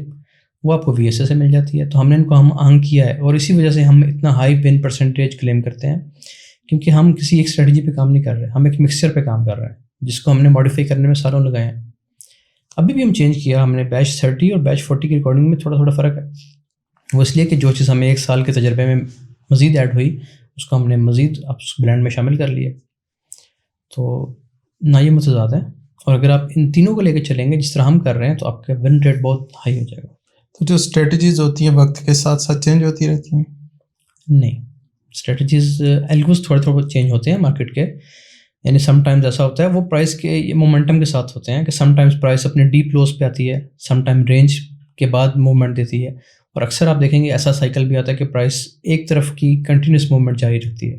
وہ آپ کو VSA سے مل جاتی ہے. تو ہم نے ان کو ہم آہنگ کیا ہے، اور اسی وجہ سے ہم اتنا ہائی ون پرسنٹیج کلیم کرتے ہیں، کیونکہ ہم کسی ایک اسٹریٹجی پہ کام نہیں کر رہے، ہم ایک مکسچر پہ کام کر رہے ہیں جس کو ہم نے ماڈیفائی کرنے میں سالوں لگائے ہیں. ابھی بھی ہم چینج کیا، ہم نے بیچ 30 اور بیچ 40 کی ریکارڈنگ میں تھوڑا فرق ہے. وہ اس لیے کہ جو چیز ہمیں 1 سال کے تجربے میں مزید ایڈ ہوئی اس کو ہم نے مزید اس بلینڈ میں شامل کر لیا. تو نہ یہ متضاد ہے، اور اگر آپ ان تینوں کو لے کے چلیں گے جس طرح ہم کر رہے ہیں تو آپ کا ون ریٹ بہت ہائی ہو جائے گا. تو جو اسٹریٹجیز ہوتی ہیں وقت کے ساتھ ساتھ چینج ہوتی رہتی ہیں؟ نہیں، اسٹریٹجیز الگوز تھوڑے چینج ہوتے ہیں مارکیٹ کے. یعنی سم ٹائمز ایسا ہوتا ہے وہ پرائس کے مومنٹم کے ساتھ ہوتے ہیں کہ سم ٹائمز پرائس اپنے ڈیپ لوز پہ آتی ہے, سم ٹائم رینج کے بعد موومنٹ دیتی ہے, اور اکثر آپ دیکھیں گے ایسا سائیکل بھی آتا ہے کہ پرائس ایک طرف کی کنٹینیوس موومنٹ جاری رکھتی ہے.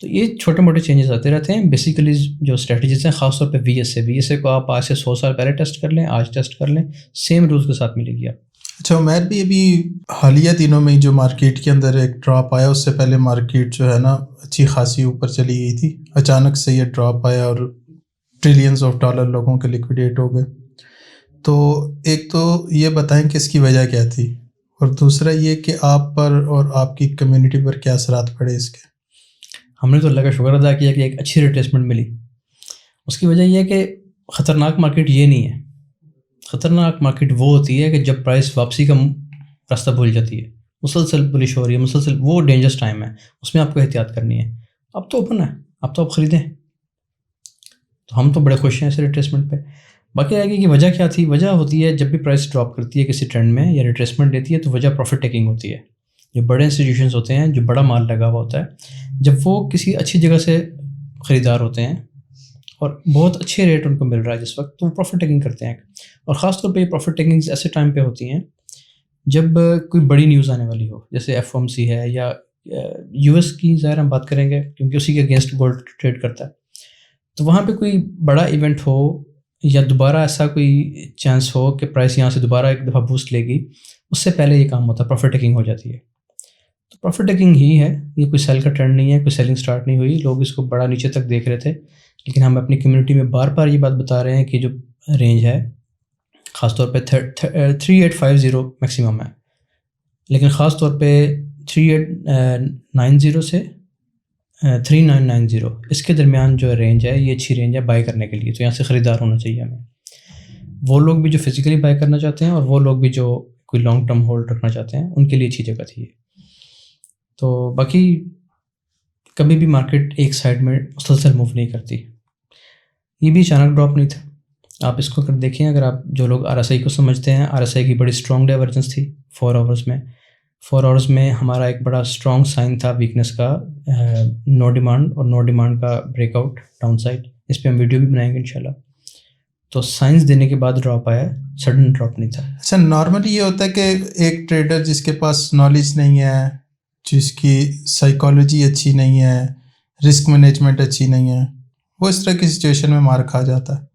تو یہ چھوٹے موٹے چینجز آتے رہتے ہیں. بیسیکلی جو اسٹریٹجیز ہیں خاص طور پہ وی ایس اے کو آپ آج سے 100 سال پہلے ٹیسٹ کر لیں, آج ٹیسٹ کر لیں, سیم رولز کے ساتھ ملے گی آپ. اچھا عمیر بھی ابھی حالیہ دنوں میں جو مارکیٹ کے اندر ایک ڈراپ آیا, اس سے پہلے مارکیٹ جو ہے نا اچھی خاصی اوپر چلی گئی تھی, اچانک سے یہ ڈراپ آیا اور ٹریلینز آف ڈالر لوگوں کے لیکویڈیٹ ہو گئے. تو ایک تو یہ بتائیں کہ اس کی وجہ کیا تھی, اور دوسرا یہ کہ آپ پر اور آپ کی کمیونٹی پر کیا اثرات پڑے اس کے. ہم نے تو اللہ کا شکر ادا کیا کہ ایک اچھی ریٹریسمنٹ ملی. اس کی وجہ یہ ہے کہ خطرناک مارکیٹ یہ نہیں ہے. خطرناک مارکیٹ وہ ہوتی ہے کہ جب پرائس واپسی کا راستہ بھول جاتی ہے, مسلسل بلش ہو رہی ہے, مسلسل, وہ ڈینجرس ٹائم ہے, اس میں آپ کو احتیاط کرنی ہے. اب تو اوپن ہے, اب تو آپ خریدیں. تو ہم تو بڑے خوش ہیں اس ریٹریسمنٹ پہ. باقی رہے گی کہ وجہ کیا تھی. وجہ ہوتی ہے جب بھی پرائس ڈراپ کرتی ہے کسی ٹرینڈ میں یا ریٹریسمنٹ لیتی ہے تو وجہ پروفٹ ٹیکنگ ہوتی ہے. جو بڑے انسٹیٹیوشنز ہوتے ہیں, جو بڑا مال لگا ہوا ہوتا ہے, جب وہ کسی اچھی جگہ سے خریدار ہوتے ہیں اور بہت اچھے ریٹ ان کو مل رہا ہے جس وقت, تو وہ پروفٹ ٹیکنگ کرتے ہیں. اور خاص طور پہ یہ پروفٹ ٹیکنگز ایسے ٹائم پہ ہوتی ہیں جب کوئی بڑی نیوز آنے والی ہو, جیسے ایف او ایم سی ہے یا یو ایس کی ظاہر ہم بات کریں گے کیونکہ اسی کے اگینسٹ گولڈ ٹریڈ کرتا ہے. تو وہاں پہ کوئی بڑا ایونٹ ہو یا دوبارہ ایسا کوئی چانس ہو کہ پرائس یہاں سے دوبارہ ایک دفعہ بوسٹ لے گی, اس سے پہلے یہ کام ہوتا ہے, پروفٹ ٹیکنگ ہو جاتی ہے. تو پروفٹ ٹیکنگ ہی ہے, یہ کوئی سیل کا ٹرینڈ نہیں ہے, کوئی سیلنگ سٹارٹ نہیں ہوئی. لوگ اس کو بڑا نیچے تک دیکھ رہے تھے, لیکن ہم اپنی کمیونٹی میں بار بار یہ بات بتا رہے ہیں کہ جو رینج ہے خاص طور پہ 3850 میکسیمم ہے, لیکن خاص طور پہ 3890 سے 3990 اس کے درمیان جو رینج ہے یہ اچھی رینج ہے بائی کرنے کے لیے. تو یہاں سے خریدار ہونا چاہیے ہمیں, وہ لوگ بھی جو فزیکلی بائی کرنا چاہتے ہیں اور وہ لوگ بھی جو کوئی لانگ ٹرم ہولڈ رکھنا چاہتے ہیں, ان کے لیے اچھی جگہ تھی یہ. تو باقی کبھی بھی مارکیٹ ایک سائڈ میں مسلسل موو نہیں کرتی. یہ بھی اچانک ڈراپ نہیں تھا. آپ اس کو اگر دیکھیں, اگر آپ جو لوگ آر ایس آئی کو سمجھتے ہیں, آر ایس آئی کی بڑی اسٹرانگ ڈائیورجنس تھی 4 آورز میں. 4 آورز میں ہمارا ایک بڑا اسٹرانگ سائن تھا ویکنیس کا, نو ڈیمانڈ, اور نو ڈیمانڈ کا بریک آؤٹ ڈاؤن سائڈ. اس پہ ہم ویڈیو بھی بنائیں گے انشاءاللہ. تو سائنس دینے کے بعد ڈراپ آیا, سڈن ڈراپ نہیں تھا. اچھا نارملی یہ ہوتا ہے کہ ایک ٹریڈر جس کے پاس نالج نہیں ہے, جس کی سائیکالوجی اچھی نہیں ہے, رسک مینجمنٹ اچھی نہیں ہے, وہ اس طرح کی سچویشن میں مار کھا جاتا ہے.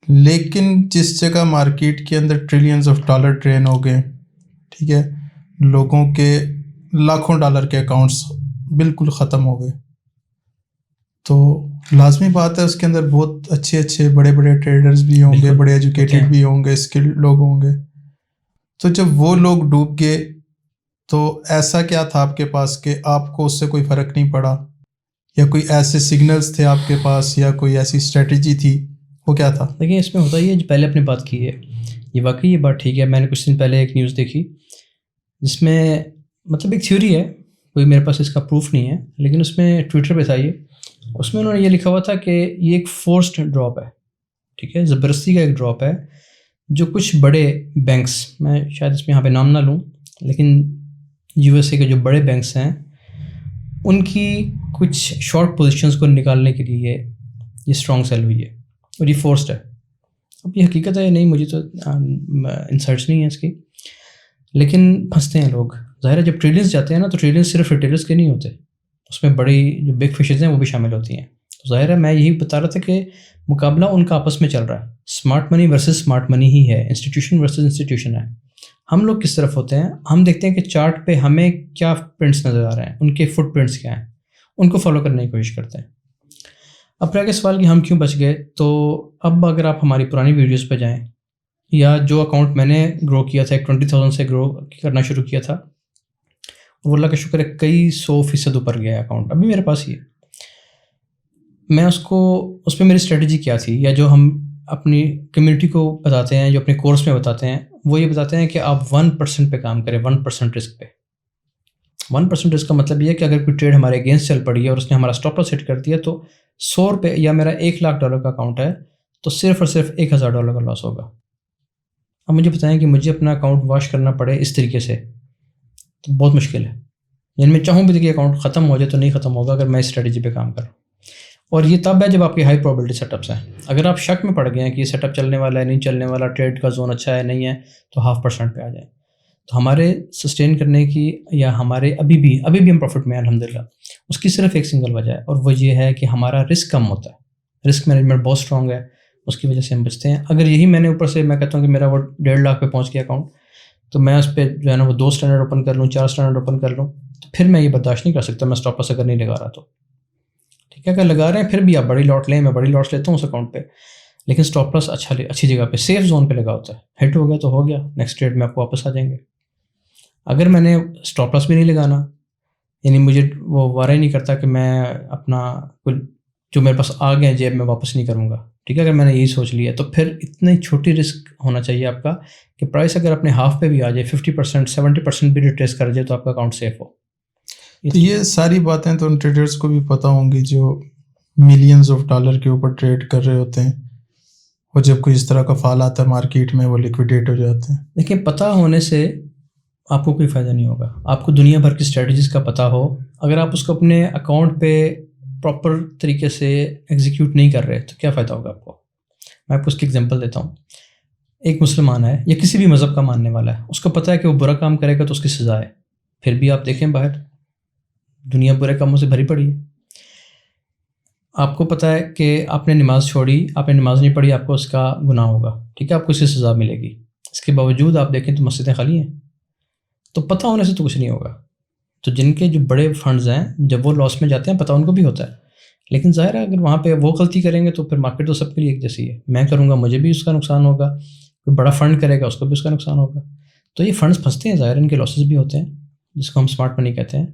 لیکن جس جگہ مارکیٹ کے اندر ٹریلینز آف ڈالر ڈرین ہو گئے, ٹھیک ہے, لوگوں کے لاکھوں ڈالر کے اکاؤنٹس بالکل ختم ہو گئے, تو لازمی بات ہے اس کے اندر بہت اچھے بڑے ٹریڈرز بھی ہوں گے, بڑے ایجوکیٹڈ بھی ہوں گے, اسکلڈ لوگ ہوں گے. تو جب وہ لوگ ڈوب گئے تو ایسا کیا تھا آپ کے پاس کہ آپ کو اس سے کوئی فرق نہیں پڑا, یا کوئی ایسے سگنلز تھے آپ کے پاس, یا کوئی ایسی اسٹریٹجی تھی, وہ کیا تھا؟ دیکھیں اس میں ہوتا ہی ہے, جو پہلے اپنی بات کی ہے, یہ واقعی یہ بات ٹھیک ہے. میں نے کچھ دن پہلے ایک نیوز دیکھی جس میں مطلب ایک تھیوری ہے, کوئی میرے پاس اس کا پروف نہیں ہے, لیکن اس میں ٹویٹر پہ تھا یہ, اس میں انہوں نے یہ لکھا ہوا تھا کہ یہ ایک فورسڈ ڈراپ ہے, ٹھیک ہے, زبردستی کا ایک ڈراپ ہے, جو کچھ بڑے بینکس, میں شاید اس میں یہاں پہ نام نہ لوں, لیکن یو ایس اے کے جو بڑے بینکس ہیں ان کی کچھ شارٹ پوزیشنز کو نکالنے کے لیے یہ اسٹرانگ سیل ہوئی ہے, اور یہ فورسڈ ہے. اب یہ حقیقت ہے نہیں, مجھے تو انسائٹس نہیں ہیں اس کی, لیکن پھنستے ہیں لوگ. ظاہر ہے جب ٹریلرز جاتے ہیں نا, تو ٹریلرز صرف ریٹیلرز کے نہیں ہوتے, اس میں بڑی جو بگ فشز ہیں وہ بھی شامل ہوتی ہیں. تو ظاہر ہے میں یہی بتا رہا تھا کہ مقابلہ ان کا آپس میں چل رہا ہے, اسمارٹ منی ورسز اسمارٹ منی ہی ہے, انسٹیٹیوشن ورسز انسٹیٹیوشن ہے. ہم لوگ کس طرف ہوتے ہیں, ہم دیکھتے ہیں کہ چارٹ پہ ہمیں کیا پرنٹس نظر آ رہے ہیں, ان کے فٹ پرنٹس کیا ہیں, ان کو فالو کرنے کی کوشش کرتے ہیں. اب رہ گیا سوال کہ ہم کیوں بچ گئے. تو اب اگر آپ ہماری پرانی ویڈیوز پہ جائیں, یا جو اکاؤنٹ میں نے گرو کیا تھا, 20,000 سے گرو کرنا شروع کیا تھا, وہ اللہ کا شکر ہے کئی 100% اوپر گیا ہے اکاؤنٹ, ابھی میرے پاس ہی ہے. میں اس پہ میری اسٹریٹجی کیا تھی, یا جو ہم اپنی کمیونٹی کو بتاتے ہیں, جو اپنے کورس میں بتاتے ہیں, وہ یہ بتاتے ہیں کہ آپ 1% پہ کام کریں, 1% رسک پہ. 1% رسک کا مطلب یہ ہے کہ اگر کوئی ٹریڈ ہمارے اگینسٹ چل پڑی ہے اور اس نے ہمارا اسٹاپ لاس ہٹ کر دیا, تو 100 روپے, یا میرا $1,00,000 کا اکاؤنٹ ہے, تو صرف اور صرف $1,000 کا لاس ہوگا. اب مجھے بتائیں کہ مجھے اپنا اکاؤنٹ واش کرنا پڑے اس طریقے سے, تو بہت مشکل ہے. یعنی میں چاہوں بھی کہ اکاؤنٹ ختم ہو جائے تو نہیں ختم ہوگا اگر میں اس اسٹریٹجی پہ کام کروں. اور یہ تب ہے جب آپ کے ہائی پروبیبلٹی سیٹ اپس ہیں. اگر آپ شک میں پڑ گئے ہیں کہ یہ سیٹ اپ چلنے والا ہے نہیں چلنے والا, ٹریڈ کا زون اچھا ہے نہیں ہے, تو 0.5% پہ آ جائیں. تو ہمارے سسٹین کرنے کی یا ہمارے ابھی بھی ہم پروفٹ میں ہیں الحمدللہ, اس کی صرف ایک سنگل وجہ ہے, اور وہ یہ ہے کہ ہمارا رسک کم ہوتا ہے. رسک مینجمنٹ بہت اسٹرانگ ہے, اس کی وجہ سے ہم بچتے ہیں. اگر یہی میں نے اوپر سے میں کہتا ہوں کہ میرا وہ 1.5 لاکھ پہ پہنچ گیا اکاؤنٹ, تو میں اس پہ جو ہے نا وہ 2 اسٹینڈرڈ اوپن کر لوں, 4 اسٹینڈرڈ اوپن کر لوں, تو پھر میں یہ برداشت نہیں کر سکتا میں اسٹاپ لاس اگر نہیں لگا رہا تو. ٹھیک ہے, اگر لگا رہے ہیں پھر بھی آپ بڑی لاٹ لیں, میں بڑی لاٹس لیتا ہوں اس اکاؤنٹ پہ, لیکن اسٹاپ لاس اچھی جگہ پہ سیف زون پہ لگا ہوتا ہے. ہٹ ہو گیا تو ہو گیا, نیکسٹ ٹریڈ میں آپ کو واپس آ جائیں گے. اگر میں نے اسٹاپ لاس بھی نہیں لگانا, یعنی مجھے وہ وارہ ہی نہیں کرتا کہ میں اپنا جو میرے پاس آ گئے جیب میں واپس نہیں کروں گا, ٹھیک ہے, اگر میں نے یہی سوچ لیا تو پھر اتنی چھوٹی رسک ہونا چاہیے آپ کا کہ پرائس اگر اپنے ہاف پہ بھی آ جائے, 50% 70% بھی ریٹریس کر جائے, تو آپ کا اکاؤنٹ سیف ہو. تو یہ ساری باتیں تو ان ٹریڈرز کو بھی پتہ ہوں گی جو ملینز آف ڈالر کے اوپر ٹریڈ کر رہے ہوتے ہیں, اور جب کوئی اس طرح کا فال آتا ہے مارکیٹ میں وہ لیکویڈیٹ ہو جاتے ہیں. لیکن پتہ ہونے سے آپ کو کوئی فائدہ نہیں ہوگا. آپ کو دنیا بھر کی اسٹریٹجیز کا پتہ ہو, اگر آپ اس کو اپنے اکاؤنٹ پہ پراپر طریقے سے ایگزیکیوٹ نہیں کر رہے تو کیا فائدہ ہوگا آپ کو. میں آپ کو اس کی ایگزامپل دیتا ہوں. ایک مسلمان ہے یا کسی بھی مذہب کا ماننے والا ہے, اس کو پتہ ہے کہ وہ برا کام کرے گا تو اس کی سزا ہے, پھر بھی آپ دیکھیں باہر دنیا برے کاموں سے بھری پڑی ہے. آپ کو پتہ ہے کہ آپ نے نماز چھوڑی, آپ نے نماز نہیں پڑھی, آپ کو اس کا گناہ ہوگا, ٹھیک ہے, آپ کو اس سے سزا ملے گی. اس کے باوجود آپ دیکھیں تو مسجدیں خالی ہیں. تو پتہ ہونے سے تو کچھ نہیں ہوگا. تو جن کے جو بڑے فنڈز ہیں جب وہ لاس میں جاتے ہیں پتہ ان کو بھی ہوتا ہے, لیکن ظاہر ہے اگر وہاں پہ وہ غلطی کریں گے تو پھر مارکیٹ تو سب کے لیے ایک جیسی ہے. میں کروں گا مجھے بھی اس کا نقصان ہوگا, کوئی بڑا فنڈ کرے گا اس کو بھی اس کا نقصان ہوگا. تو یہ فنڈز پھنستے ہیں, ظاہر ان کے لاسز بھی ہوتے ہیں, جس کو ہم اسمارٹ منی کہتے ہیں.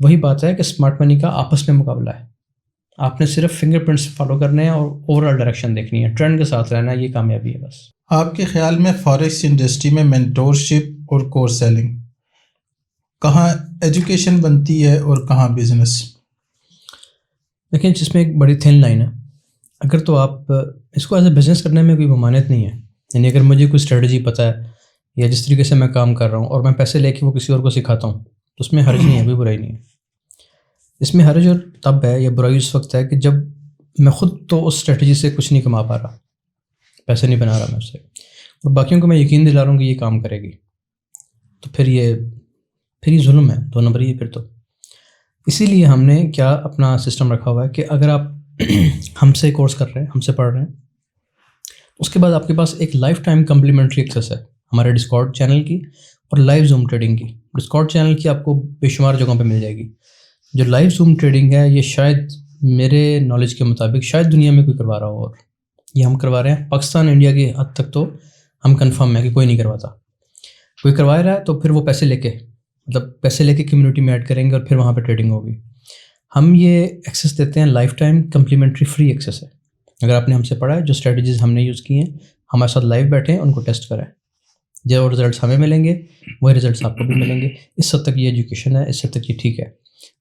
وہی بات ہے کہ اسمارٹ منی کا آپس میں مقابلہ ہے. آپ نے صرف فنگر پرنٹس فالو کرنے ہیں اور اوور آل ڈائریکشن دیکھنی ہے, ٹرینڈ کے ساتھ رہنا ہے, یہ کامیابی ہے بس. آپ کے خیال میں فاریکس انڈسٹری میں مینٹورشپ اور کور سیلنگ کہاں ایجوکیشن بنتی ہے اور کہاں بزنس؟ لیکن جس میں ایک بڑی تھن لائن ہے. اگر تو آپ اس کو ایز اے بزنس کرنے میں کوئی ممانعت نہیں ہے, یعنی اگر مجھے کوئی اسٹریٹجی پتہ ہے یا جس طریقے سے میں کام کر رہا ہوں اور میں پیسے لے کے وہ کسی اور کو سکھاتا ہوں, تو اس میں حرج نہیں ہے, کوئی برائی نہیں ہے. اس میں حرج اور تب ہے یا برائی اس وقت ہے کہ جب میں خود تو اس اسٹریٹجی سے کچھ نہیں کما پا رہا, پیسے نہیں بنا رہا میں اس سے, اور باقیوں کو میں یقین دلا رہا ہوں کہ یہ کام کرے گی, تو پھر یہ ظلم ہے, 2 نمبر ہی. پھر تو اسی لیے ہم نے کیا اپنا سسٹم رکھا ہوا ہے کہ اگر آپ ہم سے کورس کر رہے ہیں, ہم سے پڑھ رہے ہیں, اس کے بعد آپ کے پاس ایک لائف ٹائم کمپلیمنٹری ایکسیس ہے ہمارے ڈسکارڈ چینل کی اور لائیو زوم ٹریڈنگ کی. ڈسکارڈ چینل کی آپ کو بے شمار جگہوں پہ مل جائے گی. جو لائیو زوم ٹریڈنگ ہے یہ شاید میرے نالج کے مطابق شاید دنیا میں کوئی کروا رہا ہو, اور یہ ہم کروا رہے ہیں. پاکستان انڈیا کی حد تک تو ہم کنفرم ہے کہ کوئی نہیں کرواتا. کوئی کروا رہا ہے تو پھر وہ پیسے لے کے کمیونٹی میں ایڈ کریں گے اور پھر وہاں پہ ٹریڈنگ ہوگی. ہم یہ ایکسیس دیتے ہیں, life time complementary free access ہے. اگر آپ نے ہم سے پڑھا ہے, جو اسٹریٹجیز ہم نے یوز کی ہیں, ہمارے ساتھ لائیو بیٹھے ہیں, ان کو ٹیسٹ کریں, جو رزلٹس ہمیں ملیں گے وہی رزلٹس آپ کو بھی ملیں گے. اس حد تک یہ ایجوکیشن ہے, اس حد تک یہ ٹھیک ہے.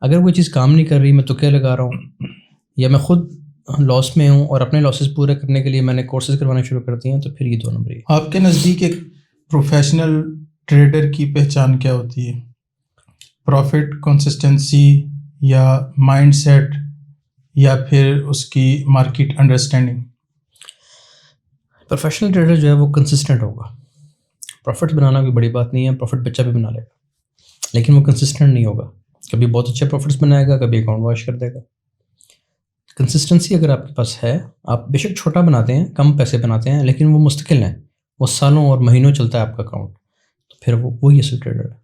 اگر کوئی چیز کام نہیں کر رہی, میں تکے لگا رہا ہوں یا میں خود لاس میں ہوں اور اپنے لاسز پورے کرنے کے لیے میں نے کورسز کروانا شروع کر دیے ہیں, تو پھر یہ 2 نمبر ہے. آپ کے نزدیک ایک پروفیشنل ٹریڈر کی پہچان کیا ہوتی ہے؟ پروفٹ, کنسسٹنسی, یا مائنڈ سیٹ, یا پھر اس کی مارکیٹ انڈرسٹینڈنگ؟ پروفیشنل ٹریڈر جو ہے وہ کنسسٹنٹ ہوگا. پروفٹ بنانا کوئی بڑی بات نہیں ہے, پروفٹ بچہ بھی بنا لے گا, لیکن وہ کنسسٹنٹ نہیں ہوگا. کبھی بہت اچھے پروفٹس بنائے گا, کبھی اکاؤنٹ واش کر دے گا. کنسسٹنسی اگر آپ کے پاس ہے, آپ بے شک چھوٹا بناتے ہیں, کم پیسے بناتے ہیں, لیکن وہ مستقل ہیں, وہ سالوں اور مہینوں چلتا ہے آپ کا اکاؤنٹ, تو پھر وہی اصل ٹریڈر ہے.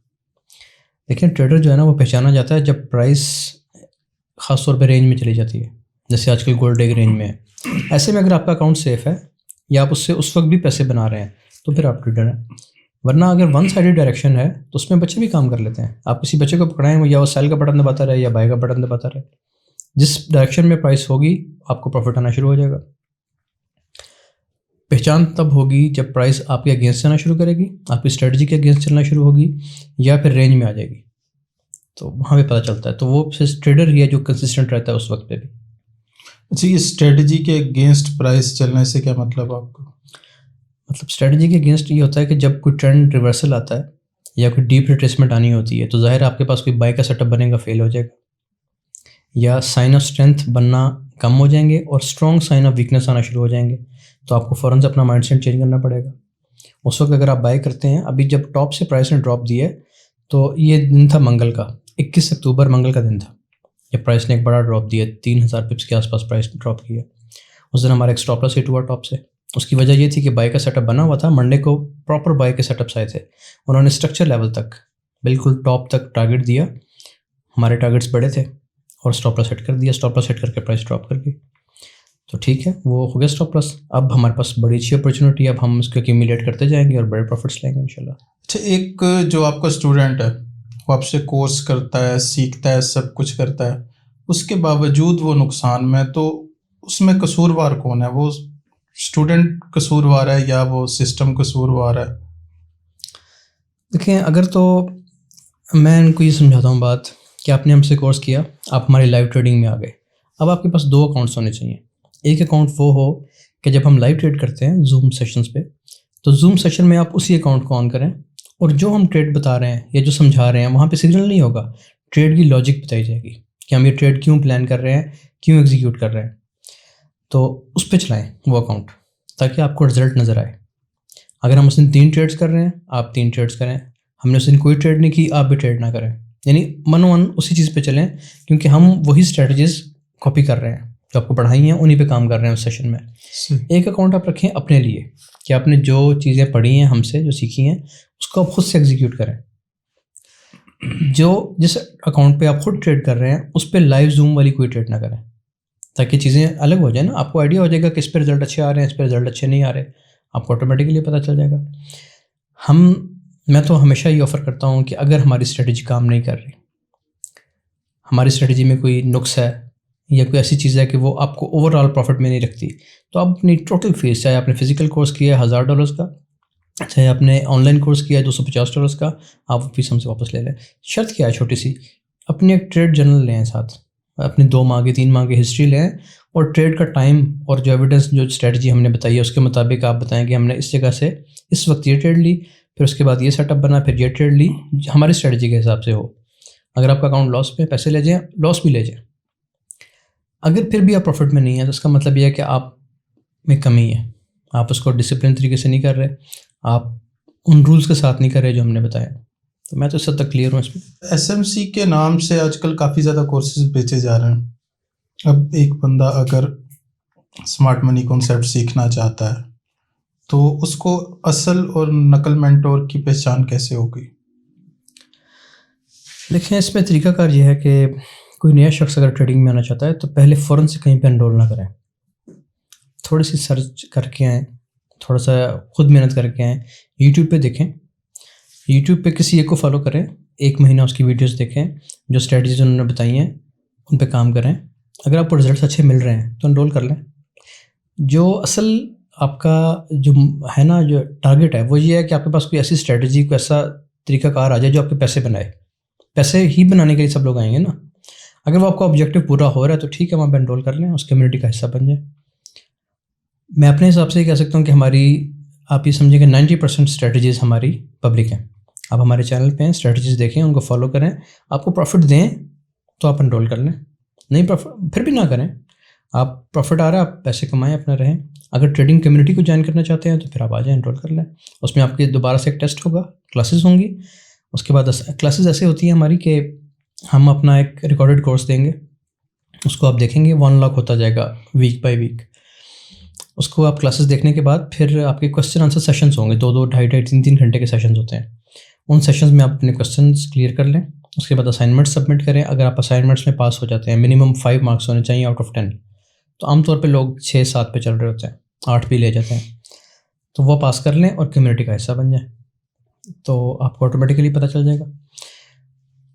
لیکن ٹریڈر جو ہے نا وہ پہچانا جاتا ہے جب پرائس خاص طور پہ رینج میں چلی جاتی ہے, جیسے آج کل گولڈ ایک رینج میں ہے. ایسے میں اگر آپ کا اکاؤنٹ سیف ہے یا آپ اس سے اس وقت بھی پیسے بنا رہے ہیں, تو پھر آپ ٹریڈر ہیں. ورنہ اگر ون سائڈڈ ڈائریکشن ہے تو اس میں بچے بھی کام کر لیتے ہیں. آپ کسی بچے کو پکڑائیں, یا وہ سیل کا بٹن دباتا رہے یا بائی کا بٹن دباتا رہے, جس ڈائریکشن میں پرائس ہوگی آپ کو پروفٹ آنا شروع ہو جائے گا. پہچان تب ہوگی جب پرائس آپ کے اگینسٹ چلنا شروع کرے گی, آپ کی اسٹریٹجی کے اگینسٹ چلنا شروع ہوگی, یا پھر رینج میں آ جائے گی, تو وہاں پہ پتہ چلتا ہے. تو وہ پھر ٹریڈر ہی ہے جو کنسسٹنٹ رہتا ہے اس وقت پہ بھی. اچھا, یہ اسٹریٹجی کے اگینسٹ پرائس چلنے سے کیا مطلب آپ کو؟ مطلب اسٹریٹجی کے اگینسٹ یہ ہوتا ہے کہ جب کوئی ٹرینڈ ریورسل آتا ہے یا کوئی ڈیپ ریٹریسمنٹ آنی ہوتی ہے, تو ظاہر آپ کے پاس کوئی بائی کا سیٹ اپ بنے گا, فیل ہو جائے گا, یا سائن آف اسٹرینتھ بننا کم ہو جائیں گے اور اسٹرانگ سائن آف ویکنیس آنا شروع ہو جائیں گے. تو آپ کو فوراً سے اپنا مائنڈ سیٹ چینج کرنا پڑے گا. اس وقت اگر آپ بائی کرتے ہیں, ابھی جب ٹاپ سے پرائس نے ڈراپ دی ہے تو یہ دن تھا منگل کا, 21 اکتوبر منگل کا دن تھا, جب پرائس نے ایک بڑا ڈراپ دیا, 3000 پپس کے آس پاس پرائس ڈراپ کیا. اس دن ہمارا ایک اسٹاپ لاس ہٹ ہوا ٹاپ سے. اس کی وجہ یہ تھی کہ بائی کا سیٹ اپ بنا ہوا تھا, منڈے کو پراپر بائی کے سیٹ اپس آئے تھے, انہوں نے اسٹرکچر لیول تک بالکل ٹاپ تک ٹارگیٹ دیا, ہمارے ٹارگیٹس بڑے تھے اور اسٹاپ لاس ہٹ کر دیا. اسٹاپ لاس ہٹ کر کے پرائس ڈراپ کر گئی. تو ٹھیک ہے, وہ ہو گیا اسٹاپ لاس. اب ہمارے پاس بڑی اچھی اپرچونیٹی ہے, اب ہم اس کو ایکیومولیٹ کرتے جائیں گے اور بڑے پروفٹس لیں گے انشاءاللہ. اچھا, ایک جو آپ کا اسٹوڈنٹ ہے وہ آپ سے کورس کرتا ہے, سیکھتا ہے, سب کچھ کرتا ہے, اس کے باوجود وہ نقصان میں, تو اس میں قصوروار کون ہے؟ وہ اسٹوڈنٹ قصوروار ہے یا وہ سسٹم قصوروار ہے؟ دیکھیں, اگر تو میں ان کو یہ سمجھاتا ہوں بات کہ آپ نے ہم سے کورس کیا, آپ ہماری لائیو ٹریڈنگ میں آ گئے, اب آپ کے پاس 2 اکاؤنٹس ہونے چاہیے. ایک اکاؤنٹ وہ ہو کہ جب ہم لائیو ٹریڈ کرتے ہیں زوم سیشنز پہ, تو زوم سیشن میں آپ اسی اکاؤنٹ کو آن کریں اور جو ہم ٹریڈ بتا رہے ہیں یا جو سمجھا رہے ہیں وہاں پہ سگنل نہیں ہوگا, ٹریڈ کی لاجک بتائی جائے گی کہ ہم یہ ٹریڈ کیوں پلان کر رہے ہیں, کیوں ایگزیکیوٹ کر رہے ہیں. تو اس پہ چلائیں وہ اکاؤنٹ تاکہ آپ کو رزلٹ نظر آئے. اگر ہم اس دن 3 ٹریڈس کر رہے ہیں, آپ 3 ٹریڈس کریں. ہم نے اس دن کوئی ٹریڈ نہیں کی, آپ بھی ٹریڈ نہ کریں. یعنی من اسی چیز پہ چلیں, کیونکہ ہم وہی اسٹریٹجیز کاپی کر رہے ہیں جو آپ کو پڑھائی ہیں, انہیں پہ کام کر رہے ہیں اس سیشن میں. ایک اکاؤنٹ آپ رکھیں اپنے لیے کہ آپ نے جو چیزیں پڑھی ہیں ہم سے, جو سیکھی ہیں, اس کو آپ خود سے ایگزیکیوٹ کریں. جس اکاؤنٹ پہ آپ خود ٹریڈ کر رہے ہیں اس پہ لائیو زوم والی کوئی ٹریڈ نہ کریں, تاکہ چیزیں الگ ہو جائیں نا. آپ کو آئیڈیا ہو جائے گا کہ اس پہ رزلٹ اچھے آ رہے ہیں, اس پہ رزلٹ اچھے نہیں آ رہے, آپ کو آٹومیٹکلی پتہ چل جائے گا. میں تو ہمیشہ یہ آفر کرتا ہوں کہ اگر ہماری اسٹریٹجی کام نہیں کر رہی, ہماری اسٹریٹجی میں کوئی نقص ہے یا کوئی ایسی چیز ہے کہ وہ آپ کو اوور آل پروفٹ میں نہیں رکھتی, تو آپ اپنی ٹوٹل فیس, چاہے آپ نے فزیکل کورس کیا ہے $1000 کا, چاہے آپ نے آن لائن کورس کیا ہے $250 کا, آپ وہ فیس ہم سے واپس لے لیں. شرط کیا ہے چھوٹی سی, اپنی ایک ٹریڈ جرنل لیں ساتھ, اپنی 2 ماہ کی 3 ماہ کی ہسٹری لیں, اور ٹریڈ کا ٹائم اور جو ایویڈنس, جو اسٹریٹجی ہم نے بتائی ہے اس کے مطابق آپ بتائیں کہ ہم نے اس جگہ سے اس وقت یہ ٹریڈ لی, پھر اس کے بعد یہ سیٹ اپ بنا, پھر یہ ٹریڈ لی, ہماری اسٹریٹجی کے حساب سے ہو. اگر آپ کا اکاؤنٹ لاس پہ, پیسے لے جائیں, لاس بھی لے جائیں. اگر پھر بھی آپ پروفٹ میں نہیں ہیں تو اس کا مطلب یہ ہے کہ آپ میں کمی ہے, آپ اس کو ڈسپلن طریقے سے نہیں کر رہے, آپ ان رولز کے ساتھ نہیں کر رہے جو ہم نے بتایا. تو میں تو اس حد تک کلیئر ہوں اس میں. SMC کے نام سے آج کل کافی زیادہ کورسز بیچے جا رہے ہیں. اب ایک بندہ اگر اسمارٹ منی کانسیپٹ سیکھنا چاہتا ہے تو اس کو اصل اور نقل مینٹور کی پہچان کیسے ہوگی؟ دیکھیں, اس میں طریقہ کار یہ ہے کہ کوئی نیا شخص اگر ٹریڈنگ میں آنا چاہتا ہے تو پہلے فوراً سے کہیں پہ انرول نہ کریں, تھوڑی سی سرچ کر کے آئیں, تھوڑا سا خود محنت کر کے آئیں. یوٹیوب پہ دیکھیں, یوٹیوب پہ کسی ایک کو فالو کریں, 1 مہینہ اس کی ویڈیوز دیکھیں, جو اسٹریٹجیز انہوں نے بتائی ہیں ان پہ کام کریں. اگر آپ کو رزلٹس اچھے مل رہے ہیں تو انرول کر لیں. جو اصل آپ کا جو ہے نا, جو ٹارگیٹ ہے وہ یہ ہے کہ آپ کے پاس کوئی ایسی اسٹریٹجی, کوئی ایسا طریقہ کار آ جائے جو آپ کے پیسے بنائے. پیسے ہی بنانے کے لیے سب لوگ آئیں گے نا. اگر وہ آپ کا آبجیکٹیو پورا ہو رہا ہے تو ٹھیک ہے, وہاں پہ انرول کر لیں, اس کمیونٹی کا حصہ بن جائیں. میں اپنے حساب سے یہ کہہ سکتا ہوں کہ ہماری, آپ یہ سمجھیں کہ 90% اسٹریٹجیز ہماری پبلک ہیں. آپ ہمارے چینل پہ ہیں, اسٹریٹجیز دیکھیں, ان کو فالو کریں, آپ کو پروفٹ دیں تو آپ انرول کر لیں, نہیں پھر بھی نہ کریں. آپ پروفٹ آ رہا ہے, آپ پیسے کمائیں, اپنا رہیں. اگر ٹریڈنگ کمیونٹی کو جوائن کرنا چاہتے ہیں تو پھر آپ آ جائیں, انرول کر لیں. اس میں آپ کے دوبارہ سے ایک ٹیسٹ ہوگا, کلاسز ہوں گی. اس کے بعد کلاسز ایسے ہوتی ہیں ہماری کہ ہم اپنا ایک ریکارڈڈ کورس دیں گے, اس کو آپ دیکھیں گے, 1 لاکھ ہوتا جائے گا ویک بائی ویک. اس کو آپ کلاسز دیکھنے کے بعد پھر آپ کے کوسچن آنسر سیشنز ہوں گے, 2 2.5 3 گھنٹے کے سیشنز ہوتے ہیں. ان سیشنز میں آپ اپنے کوسچنز کلیئر کر لیں. اس کے بعد اسائنمنٹ سبمٹ کریں. اگر آپ اسائنمنٹس میں پاس ہو جاتے ہیں, منیمم 5 مارکس ہونے چاہیے آؤٹ آف 10, تو عام طور پہ لوگ 6 7 پہ چل رہے ہوتے ہیں, 8 بھی لے جاتے ہیں. تو وہ پاس کر لیں اور کمیونٹی کا حصہ بن جائیں, تو آپ کو آٹومیٹکلی پتہ چل جائے گا.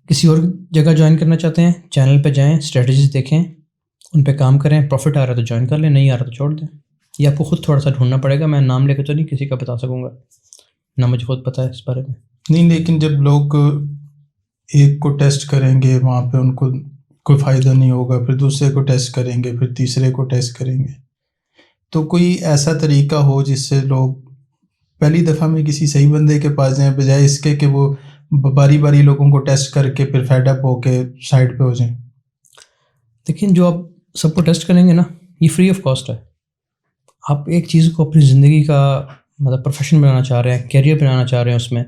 کسی اور جگہ جوائن کرنا چاہتے ہیں, چینل پہ جائیں, اسٹریٹجیز دیکھیں, ان پہ کام کریں. پروفٹ آ رہا ہے تو جوائن کر لیں, نہیں آ رہا تو چھوڑ دیں. یہ آپ کو خود تھوڑا سا ڈھونڈنا پڑے گا. میں نام لے کے تو نہیں کسی کا بتا سکوں گا, نہ مجھے خود پتہ ہے اس بارے میں. نہیں, لیکن جب لوگ ایک کو ٹیسٹ کریں گے وہاں پہ ان کو کوئی فائدہ نہیں ہوگا, پھر دوسرے کو ٹیسٹ کریں گے, پھر تیسرے کو ٹیسٹ کریں گے, تو کوئی ایسا طریقہ ہو جس سے لوگ پہلی دفعہ میں کسی صحیح بندے کے پاس جائیں, بجائے اس کے کہ وہ باری باری لوگوں کو ٹیسٹ کر کے پھر فیڈ اپ ہو کے سائڈ پہ ہو جائیں. لیکن جو آپ سب کو ٹیسٹ کریں گے نا، یہ فری آف کاسٹ ہے. آپ ایک چیز کو اپنی زندگی کا مطلب پروفیشن بنانا چاہ رہے ہیں، کیریئر بنانا چاہ رہے ہیں اس میں،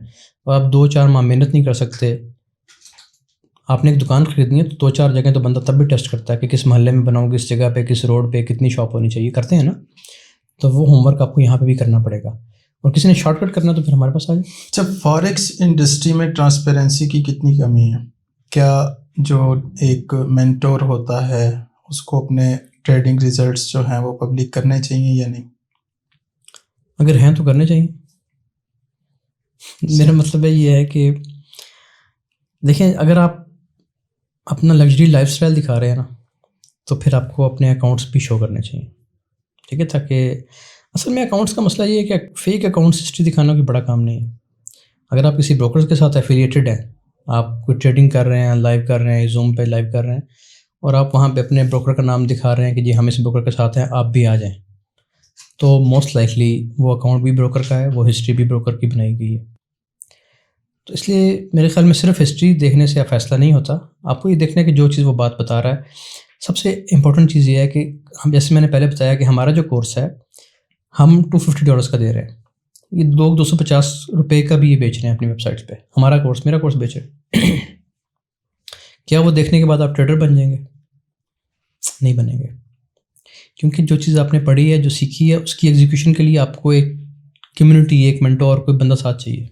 اور آپ 2-4 ماہ محنت نہیں کر سکتے. آپ نے ایک دکان خریدنی ہے تو 2-4 جگہ تو بندہ تب بھی ٹیسٹ کرتا ہے کہ کس محلے میں بناؤں، کس جگہ پہ، کس روڈ پہ کتنی شاپ ہونی چاہیے، کرتے ہیں نا. تو وہ ہوم ورک آپ کو یہاں پہ بھی کرنا پڑے گا. اور کسی نے شارٹ کٹ کرنا تو پھر ہمارے پاس آ جائے. جب فاریکس انڈسٹری میں ٹرانسپیرنسی کی کتنی کمی ہے؟ کیا جو ایک مینٹور ہوتا ہے اس کو اپنے ٹریڈنگ ریزلٹس جو ہیں وہ پبلک کرنے چاہیے یا نہیں؟ اگر ہیں تو کرنے چاہیے. میرا مطلب یہ ہے کہ دیکھیں، اگر آپ اپنا لگژری لائف سٹائل دکھا رہے ہیں نا تو پھر آپ کو اپنے اکاؤنٹس بھی شو کرنے چاہیے، ٹھیک ہے. تاکہ اصل میں اکاؤنٹس کا مسئلہ یہ ہے کہ فیک اکاؤنٹس ہسٹری دکھانا کوئی بڑا کام نہیں ہے. اگر آپ کسی بروکرز کے ساتھ ایفیلیٹڈ ہیں، آپ کوئی ٹریڈنگ کر رہے ہیں، لائیو کر رہے ہیں، زوم پہ لائیو کر رہے ہیں، اور آپ وہاں پہ اپنے بروکر کا نام دکھا رہے ہیں کہ جی ہم اس بروکر کے ساتھ ہیں، آپ بھی آ جائیں، تو موسٹ لائکلی وہ اکاؤنٹ بھی بروکر کا ہے، وہ ہسٹری بھی بروکر کی بنائی گئی ہے. تو اس لیے میرے خیال میں صرف ہسٹری دیکھنے سے فیصلہ نہیں ہوتا. آپ کو یہ دیکھنا ہے کہ جو چیز وہ بات بتا رہا ہے. سب سے امپورٹنٹ چیز یہ ہے کہ ہم، جیسے میں نے پہلے بتایا کہ ہمارا جو کورس ہے ہم $250 کا دے رہے ہیں. یہ لوگ $250 کا بھی یہ بیچ رہے ہیں اپنی ویب سائٹس پہ. ہمارا کورس، میرا کورس بیچ رہے ہیں. کیا وہ دیکھنے کے بعد آپ ٹریڈر بن جائیں گے؟ نہیں بنیں گے. کیونکہ جو چیز آپ نے پڑھی ہے، جو سیکھی ہے، اس کی ایگزیکیوشن کے لیے آپ کو ایک کمیونٹی، ایک منٹور، کوئی بندہ ساتھ چاہیے.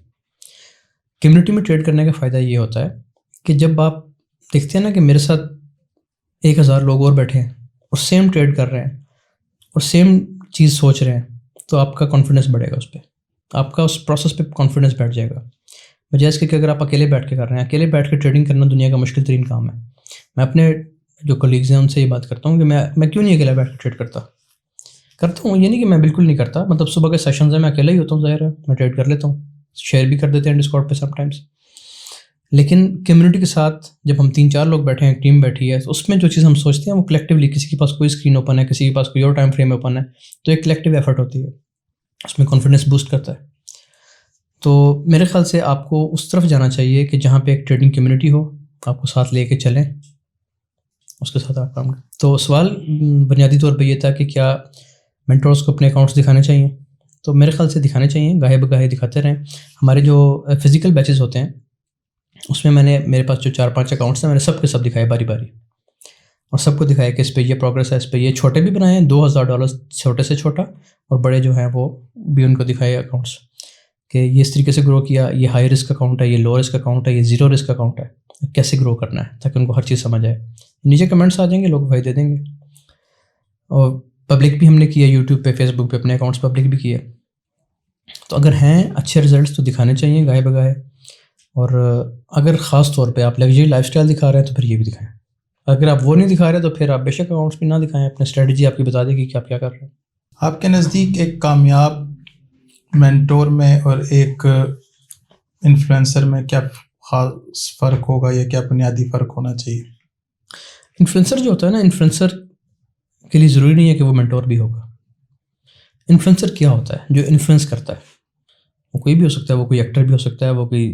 کمیونٹی میں ٹریڈ کرنے کا فائدہ یہ ہوتا ہے کہ جب آپ دیکھتے ہیں نا کہ میرے ساتھ 1000 لوگ اور بیٹھے ہیں اور سیم ٹریڈ کر رہے ہیں اور سیم چیز سوچ رہے ہیں، تو آپ کا کانفیڈنس بڑھے گا، اس پہ آپ کا اس پروسیس پہ کانفیڈنس بیٹھ جائے گا. بجائے اس کے کہ اگر آپ اکیلے بیٹھ کے کر رہے ہیں، اکیلے بیٹھ کے ٹریڈنگ کرنا دنیا کا مشکل ترین کام ہے. میں اپنے جو کلیگز ہیں ان سے یہ بات کرتا ہوں کہ میں کیوں نہیں اکیلا بیٹھ کے ٹریڈ کرتا ہوں. یہ نہیں کہ میں بالکل نہیں کرتا، مطلب صبح کے سیشنز ہیں میں اکیلا ہی ہوتا ہوں، ظاہر ہے میں ٹریڈ کر لیتا ہوں، شیئر بھی کر دیتے ہیں ڈسکارڈ پہ سم ٹائمس. لیکن کمیونٹی کے ساتھ جب ہم 3-4 لوگ بیٹھے ہیں، ایک ٹیم بیٹھی ہے، تو اس میں جو چیز ہم سوچتے ہیں وہ کلیکٹیولی، کسی کے پاس کوئی اسکرین اوپن ہے، کسی کے پاس کوئی اور ٹائم فریم اوپن ہے، تو ایک کلیکٹیو ایفرٹ ہوتی ہے، اس میں کانفیڈنس بوسٹ کرتا ہے. تو میرے خیال سے آپ کو اس طرف جانا چاہیے کہ جہاں پہ ایک ٹریڈنگ کمیونٹی ہو، آپ کو ساتھ لے کے چلیں، اس کے ساتھ آپ کام کریں. تو سوال بنیادی طور پہ یہ تھا کہ کیا مینٹورس کو اپنے اکاؤنٹس دکھانے چاہیے؟ تو میرے خیال سے دکھانے چاہیے، گاہے بگاہے دکھاتے رہیں. ہمارے جو فزیکل بیچز ہوتے ہیں اس میں میرے پاس جو 4-5 اکاؤنٹس ہیں، میں نے سب کے سب دکھائے باری باری، اور سب کو دکھایا کہ اس پہ یہ پروگریس ہے، اس پہ یہ. چھوٹے بھی بنائے ہیں، $2000 چھوٹے سے چھوٹا، اور بڑے جو ہیں وہ بھی ان کو دکھائے اکاؤنٹس کہ یہ اس طریقے سے گرو کیا، یہ ہائی رسک اکاؤنٹ ہے، یہ لو رسک اکاؤنٹ ہے، یہ زیرو رسک اکاؤنٹ ہے، کیسے گرو کرنا ہے، تاکہ ان کو ہر چیز سمجھ آئے. نیچے کمنٹس آ جائیں گے، لوگ بھائی دے دیں گے. اور پبلک بھی ہم نے کیا یوٹیوب پہ، فیس بک پہ اپنے اکاؤنٹس پبلک بھی کیے. تو اگر ہیں اچھے رزلٹس تو دکھانے چاہیے گاہے بگاہے. اور اگر خاص طور پہ آپ لگژری لائف سٹائل دکھا رہے ہیں تو پھر یہ بھی دکھائیں. اگر آپ وہ نہیں دکھا رہے تو پھر آپ بے شک اکاؤنٹس بھی نہ دکھائیں. اپنے اسٹریٹجی آپ کی بتا دے گی کہ آپ کیا کر رہے ہیں. آپ کے نزدیک ایک کامیاب مینٹور میں اور ایک انفلوئنسر میں کیا خاص فرق ہوگا یا کیا بنیادی فرق ہونا چاہیے؟ انفلوئنسر جو ہوتا ہے نا، انفلوئنسر کے لیے ضروری نہیں ہے کہ وہ مینٹور بھی ہوگا. انفلوئنسر کیا ہوتا ہے؟ جو انفلوئنس کرتا ہے. وہ کوئی بھی ہو سکتا ہے، وہ کوئی ایکٹر بھی ہو سکتا ہے، وہ کوئی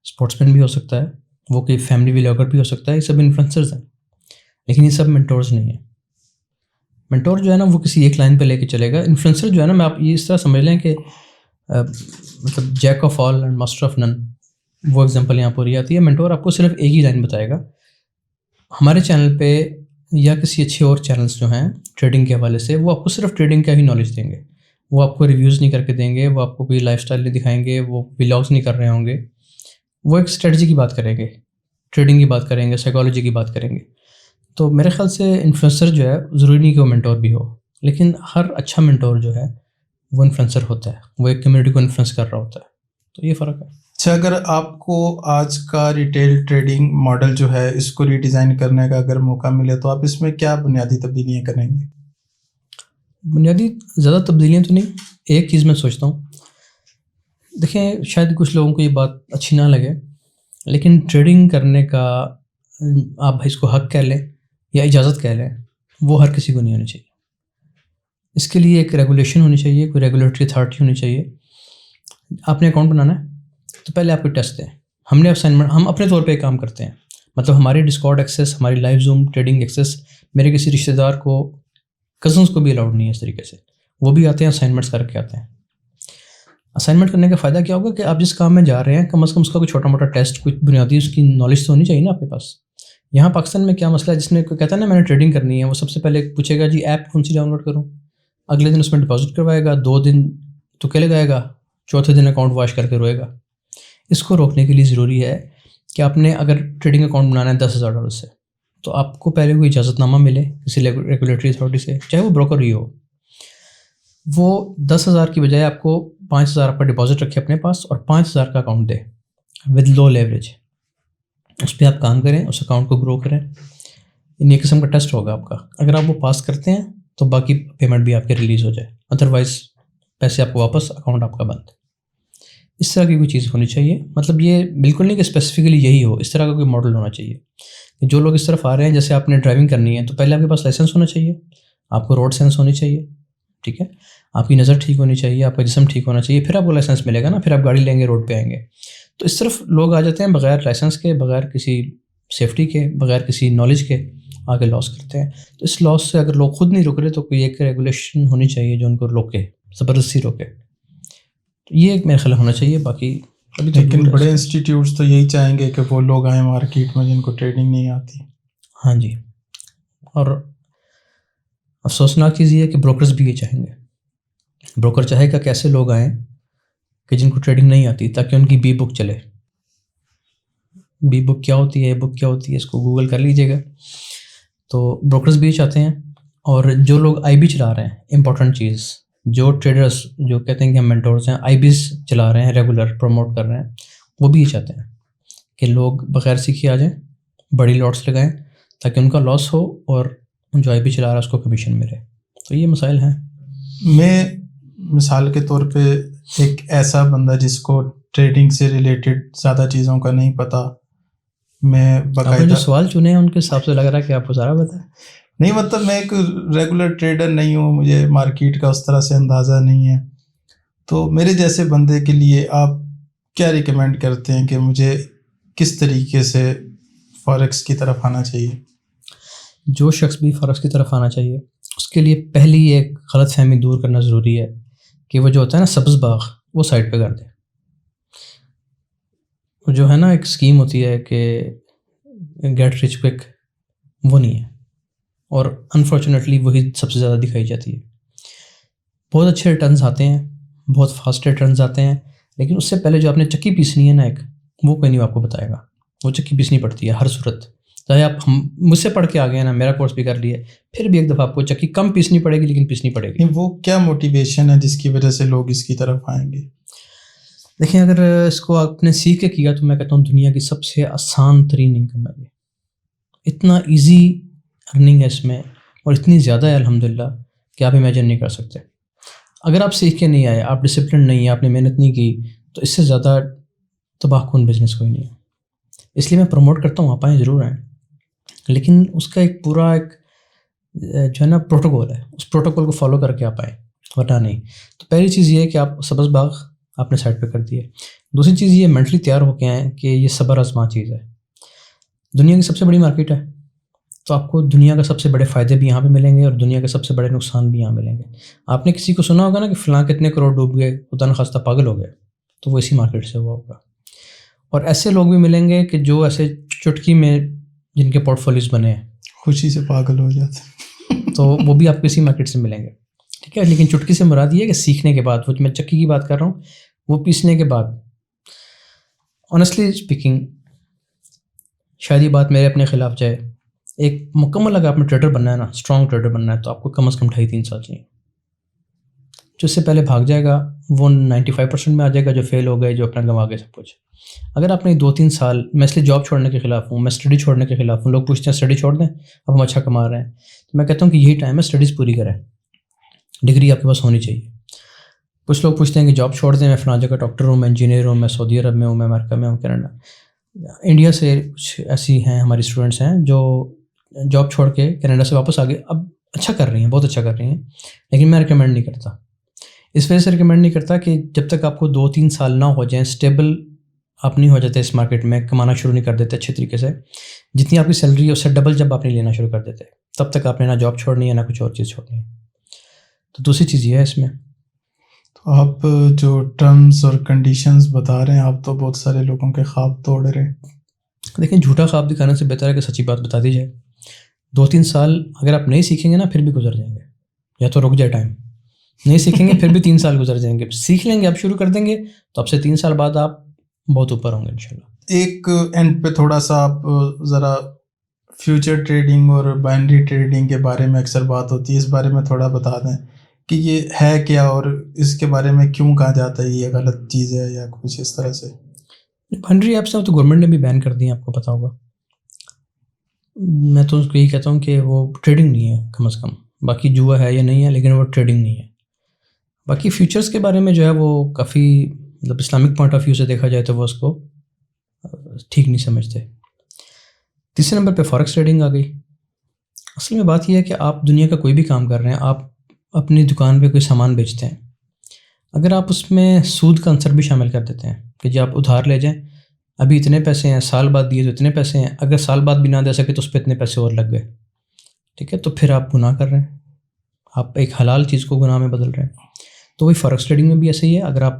اسپورٹس مین بھی ہو سکتا ہے، وہ کوئی فیملی ولاگر بھی ہو سکتا ہے. یہ سب انفلوئنسرز ہیں، لیکن یہ سب مینٹورز نہیں ہیں. مینٹور جو ہے نا وہ کسی ایک لائن پہ لے کے چلے گا. انفلوئنسر جو ہے نا، میں آپ یہ اس طرح سمجھ لیں کہ مطلب Jack of all and master of none, وہ ایگزامپل یہاں پوری آتی ہے. مینٹور آپ کو صرف ایک ہی لائن بتائے گا. ہمارے چینل پہ یا کسی اچھے اور چینلز جو ہیں ٹریڈنگ کے حوالے سے، وہ آپ کو صرف ٹریڈنگ کا ہی نالج دیں گے. وہ آپ کو ریویوز نہیں کر کے دیں گے، وہ آپ کو کوئی لائف سٹائل نہیں دکھائیں گے، وہ ولاگس نہیں کر رہے ہوں گے. وہ ایک اسٹریٹجی کی بات کریں گے، ٹریڈنگ کی بات کریں گے، سائیکالوجی کی بات کریں گے. تو میرے خیال سے انفلوئنسر جو ہے ضروری نہیں کہ وہ مینٹور بھی ہو، لیکن ہر اچھا مینٹور جو ہے وہ انفلوئنسر ہوتا ہے، وہ ایک کمیونٹی کو انفلوئنس کر رہا ہوتا ہے. تو یہ فرق ہے. اچھا، اگر آپ کو آج کا ریٹیل ٹریڈنگ ماڈل جو ہے اس کو ری ڈیزائن کرنے کا اگر موقع ملے تو آپ اس میں کیا بنیادی تبدیلیاں کریں گے؟ بنیادی زیادہ تبدیلیاں تو نہیں. ایک چیز میں سوچتا ہوں، دیکھیں شاید کچھ لوگوں کو یہ بات اچھی نہ لگے، لیکن ٹریڈنگ کرنے کا آپ اس کو حق کہہ لیں یا اجازت کہہ لیں، وہ ہر کسی کو نہیں ہونی چاہیے. اس کے لیے ایک ریگولیشن ہونی چاہیے، کوئی ریگولیٹری اتھارٹی ہونی چاہیے. آپ نے اکاؤنٹ بنانا ہے تو پہلے آپ کو ٹیسٹ دیں. ہم نے اسائنمنٹ، ہم اپنے طور پہ کام کرتے ہیں، مطلب ہماری ڈسکارڈ ایکسیس، ہماری لائیو زوم ٹریڈنگ ایکسیس میرے کسی رشتہ دار کو، کزنس کو بھی الاؤڈ نہیں ہے اس طریقے سے. وہ بھی آتے ہیں اسائنمنٹس کر کے آتے ہیں. اسائنمنٹ کرنے کا فائدہ کیا ہوگا کہ آپ جس کام میں جا رہے ہیں کم از کم اس کا کوئی چھوٹا موٹا ٹیسٹ، کوئی بنیادی اس کی نالج تو ہونی چاہیے نا آپ کے پاس. یہاں پاکستان میں کیا مسئلہ ہے، جس نے کوئی کہتا ہے نا میں نے ٹریڈنگ کرنی ہے، وہ سب سے پہلے پوچھے گا جی ایپ کون سی ڈاؤن لوڈ کروں، اگلے دن اس میں ڈپازٹ کروائے گا، 2 دن تو کے لگائے گا، چوتھے دن اکاؤنٹ واش کر کے روئے گا. اس کو روکنے کے لیے ضروری ہے کہ آپ نے اگر ٹریڈنگ اکاؤنٹ بنانا ہے $10,000 سے، تو آپ کو پہلے کوئی اجازت نامہ ملے کسی ریگولیٹری اتھارٹی سے، چاہے وہ بروکر ہی ہو. وہ 10,000 کی بجائے آپ کو 5,000 کا ڈپازٹ رکھے اپنے پاس اور 5,000 کا اکاؤنٹ دے ود لو لیوریج. اس پہ آپ کام کریں، اس اکاؤنٹ کو گرو کریں. ایک قسم کا ٹیسٹ ہوگا آپ کا. اگر آپ وہ پاس کرتے ہیں تو باقی پیمنٹ بھی آپ کے ریلیز ہو جائے، ادروائز پیسے آپ کو واپس، اکاؤنٹ آپ کا بند. اس طرح کی کوئی چیز ہونی چاہیے. مطلب یہ بالکل نہیں کہ اسپیسیفکلی یہی ہو، اس طرح کا کوئی ماڈل ہونا چاہیے کہ جو لوگ اس طرف آ رہے ہیں، جیسے آپ نے ڈرائیونگ کرنی ہے تو پہلے آپ کے پاس لائسنس ہونا چاہیے، آپ کو روڈ سینس ہونی چاہیے، ٹھیک ہے، آپ کی نظر ٹھیک ہونی چاہیے، آپ کا جسم ٹھیک ہونا چاہیے، پھر آپ کو لائسنس ملے گا نا، پھر آپ گاڑی لیں گے، روڈ پہ آئیں گے. تو اس طرف لوگ آ جاتے ہیں بغیر لائسنس کے، بغیر کسی سیفٹی کے، بغیر کسی نالج کے آگے لاس کرتے ہیں. تو اس لاس سے اگر لوگ خود نہیں رک رہے تو کوئی ایک ریگولیشن ہونی چاہیے جو ان کو روکے، زبردستی روکے. یہ ایک میرے خیال ہونا چاہیے. باقی لیکن بڑے انسٹیٹیوٹس تو یہی چاہیں گے کہ وہ لوگ آئیں مارکیٹ میں جن کو ٹریڈنگ نہیں آتی. ہاں جی. اور افسوسناک چیز یہ ہے کہ بروکرز بھی یہ چاہیں گے. بروکر چاہے گا کہ ایسے لوگ آئیں کہ جن کو ٹریڈنگ نہیں آتی، تاکہ ان کی بی بک چلے. بی بک کیا ہوتی ہے، بک کیا ہوتی ہے، اس کو گوگل کر لیجیے گا. تو بروکرز بھی یہ چاہتے ہیں. اور جو لوگ آئی بی چلا رہے ہیں، امپورٹنٹ چیز، جو ٹریڈرز جو کہتے ہیں کہ ہم مینٹورز ہیں، آئی بیز چلا رہے ہیں، ریگولر پروموٹ کر رہے ہیں، وہ بھی یہ چاہتے ہیں کہ لوگ بغیر سیکھے آ جائیں، بڑی لاٹس لگائیں، تاکہ ان کا لاس ہو اور جو آئی بی چلا رہا ہے اس کو کمیشن ملے. تو یہ مسائل ہیں. میں مثال کے طور پہ ایک ایسا بندہ جس کو ٹریڈنگ سے ریلیٹڈ زیادہ چیزوں کا نہیں پتہ، میں باقاعدہ جو سوال چنے ہیں ان کے حساب سے لگ رہا ہے کہ آپ کو سارا پتہ ہے. نہیں، مطلب میں ایک ریگولر ٹریڈر نہیں ہوں، مجھے مارکیٹ کا اس طرح سے اندازہ نہیں ہے. تو میرے جیسے بندے کے لیے آپ کیا ریکمینڈ کرتے ہیں کہ مجھے کس طریقے سے فاریکس کی طرف آنا چاہیے؟ جو شخص بھی فاریکس کی طرف آنا چاہیے، اس کے لیے پہلی ایک غلط فہمی دور کرنا ضروری ہے کہ وہ جو ہوتا ہے نا سبز باغ، وہ سائڈ پہ کر دے. جو ہے نا ایک اسکیم ہوتی ہے کہ گیٹ رچ کوئک، وہ نہیں ہے. اور انفارچونیٹلی وہی سب سے زیادہ دکھائی جاتی ہے. بہت اچھے ریٹرنز آتے ہیں، بہت فاسٹ ریٹرنز آتے ہیں، لیکن اس سے پہلے جو آپ نے چکی پیسنی ہے نا ایک، وہ کوئی نہیں آپ کو بتائے گا. وہ چکی پیسنی پڑتی ہے ہر صورت. چاہے آپ مجھ سے پڑھ کے آ گئے ہیں نا، میرا کورس بھی کر لیا، پھر بھی ایک دفعہ آپ کو چکی کم پیسنی پڑے گی، لیکن پیسنی پڑے گی. وہ کیا موٹیویشن ہے جس کی وجہ سے لوگ اس کی طرف آئیں گے؟ دیکھیں، اگر اس کو آپ نے سیکھ کے کیا تو میں کہتا ہوں دنیا کی سب سے آسان ترین انکم ہے. یہ اتنا ایزی ارننگ ہے اس میں، اور اتنی زیادہ ہے الحمدللہ کہ آپ امیجن نہیں کر سکتے. اگر آپ سیکھ کے نہیں آئے، آپ ڈسپلن نہیں ہے، آپ نے محنت نہیں کی، تو اس سے زیادہ تباہ کن بزنس کوئی نہیں ہے. اس لیے میں پروموٹ کرتا ہوں آپ آئیں، ضرور آئیں، لیکن اس کا ایک پورا ایک جو ہے نا پروٹوکول ہے، اس پروٹوکول کو فالو کر کے آپ آئیں، ورنہ نہیں. تو پہلی چیز یہ ہے کہ آپ سبز باغ آپ نے سائڈ پہ کر دیے. دوسری چیز یہ مینٹلی تیار ہو کے آئیں کہ یہ صبر آزما چیز ہے. دنیا کی سب سے بڑی مارکیٹ ہے، تو آپ کو دنیا کا سب سے بڑے فائدے بھی یہاں پہ ملیں گے اور دنیا کے سب سے بڑے نقصان بھی یہاں ملیں گے. آپ نے کسی کو سنا ہوگا نا کہ فلاں کتنے کروڑ ڈوب گئے، خدا نخواستہ پاگل ہو گئے، تو وہ اسی مارکیٹ سے ہوا ہوگا. اور ایسے لوگ بھی ملیں گے کہ جو ایسے چٹکی میں جن کے پورٹ فولیوز بنے ہیں، خوشی سے پاگل ہو جاتے، تو وہ بھی آپ کو اسی مارکیٹ سے ملیں گے. ٹھیک ہے، لیکن چٹکی سے مراد یہ ہے کہ سیکھنے کے بعد، وہ میں چکی کی بات کر رہا ہوں، وہ پیسنے کے بعد. آنیسٹلی اسپیکنگ، شاید یہ بات میرے اپنے خلاف جائے، ایک مکمل اگر آپ نے ٹریڈر بننا ہے نا، اسٹرانگ ٹریڈر بننا ہے، تو آپ کو کم از کم 2.5-3 سال چاہیے. جو اس سے پہلے بھاگ جائے گا وہ 95% میں آ جائے گا، جو فیل ہو گئے، جو اپنا گنوا گئے سب کچھ. اگر آپ نے 2-3 سال، میں اس لیے جاب چھوڑنے کے خلاف ہوں، میں اسٹڈی چھوڑنے کے خلاف ہوں. لوگ پوچھتے ہیں اسٹڈی چھوڑ دیں، اب ہم اچھا کما رہے ہیں، تو میں کہتا ہوں کہ یہی ٹائم ہے اسٹڈیز پوری کریں. ڈگری آپ کے پاس ہونی چاہیے. کچھ لوگ پوچھتے ہیں کہ جاب چھوڑ دیں، میں فلاں جگہ ڈاکٹر ہوں، میں انجینئر ہوں، میں سعودی عرب میں ہوں، میں امریکہ میں ہوں، کینیڈا. انڈیا سے کچھ ایسی ہیں ہماری اسٹوڈنٹس ہیں جو جاب چھوڑ کے کینیڈا سے واپس آ گئے، اب اچھا کر رہی ہیں، بہت اچھا کر رہی ہیں. لیکن میں ریکمینڈ نہیں کرتا، اس وجہ سے ریکمینڈ نہیں کرتا کہ جب تک آپ کو 2-3 سال نہ ہو جائیں، اسٹیبل آپ نہیں ہو جاتے اس مارکیٹ میں، کمانا شروع نہیں کر دیتے اچھے طریقے سے، جتنی آپ کی سیلری ہے اس سے ڈبل جب آپ نہیں لینا شروع کر دیتے، تب تک آپ نے نہ جاب چھوڑنی ہے نہ کچھ اور چیز چھوڑنی ہے. تو دوسری چیز یہ ہے اس میں. تو آپ جو ٹرمز اور کنڈیشنز بتا رہے ہیں، آپ تو بہت سارے لوگوں کے خواب توڑ رہے ہیں. لیکن جھوٹا خواب دکھانے سے بہتر ہے کہ سچی بات بتا دی جائے. 2-3 سال اگر آپ نہیں سیکھیں گے نا پھر بھی گزر جائیں گے، یا تو رک جائے ٹائم. نہیں سیکھیں گے پھر بھی 3 سال گزر جائیں گے. سیکھ لیں گے، آپ شروع کر دیں گے تو اب سے 3 سال بعد آپ بہت اوپر ہوں گے انشاءاللہ. ایک اینڈ پہ تھوڑا سا آپ ذرا فیوچر ٹریڈنگ اور بائنری ٹریڈنگ کے بارے میں اکثر بات ہوتی ہے، اس بارے میں تھوڑا بتا دیں کہ یہ ہے کیا اور اس کے بارے میں کیوں کہا جاتا ہے یہ غلط چیز ہے یا کچھ اس طرح سے. بائنری ایپس ہیں تو گورنمنٹ نے بھی بین کر دی ہیں، آپ کو پتہ ہوگا. میں تو اس کو یہی کہتا ہوں کہ وہ ٹریڈنگ نہیں ہے کم از کم. باقی جوا ہے یا نہیں ہے لیکن وہ ٹریڈنگ نہیں ہے. باقی فیوچرز کے بارے میں جو ہے وہ کافی مطلب اسلامک پوائنٹ آف ویو سے دیکھا جائے تو وہ اس کو ٹھیک نہیں سمجھتے. تیسرے نمبر پہ فارکس ٹریڈنگ آ گئی. اصل میں بات یہ ہے کہ آپ دنیا کا کوئی بھی کام کر رہے ہیں، آپ اپنی دکان پہ کوئی سامان بیچتے ہیں، اگر آپ اس میں سود کا عنصر بھی شامل کر دیتے ہیں کہ جی آپ ادھار لے جائیں، ابھی اتنے پیسے ہیں، سال بعد دیے تو اتنے پیسے ہیں، اگر سال بعد بھی نہ دے سکے تو اس پہ اتنے پیسے اور لگ گئے، ٹھیک ہے، تو پھر آپ گناہ کر رہے ہیں، آپ ایک حلال چیز کو گناہ میں بدل رہے ہیں. تو وہی فارکس ٹریڈنگ میں بھی ایسا ہی ہے. اگر آپ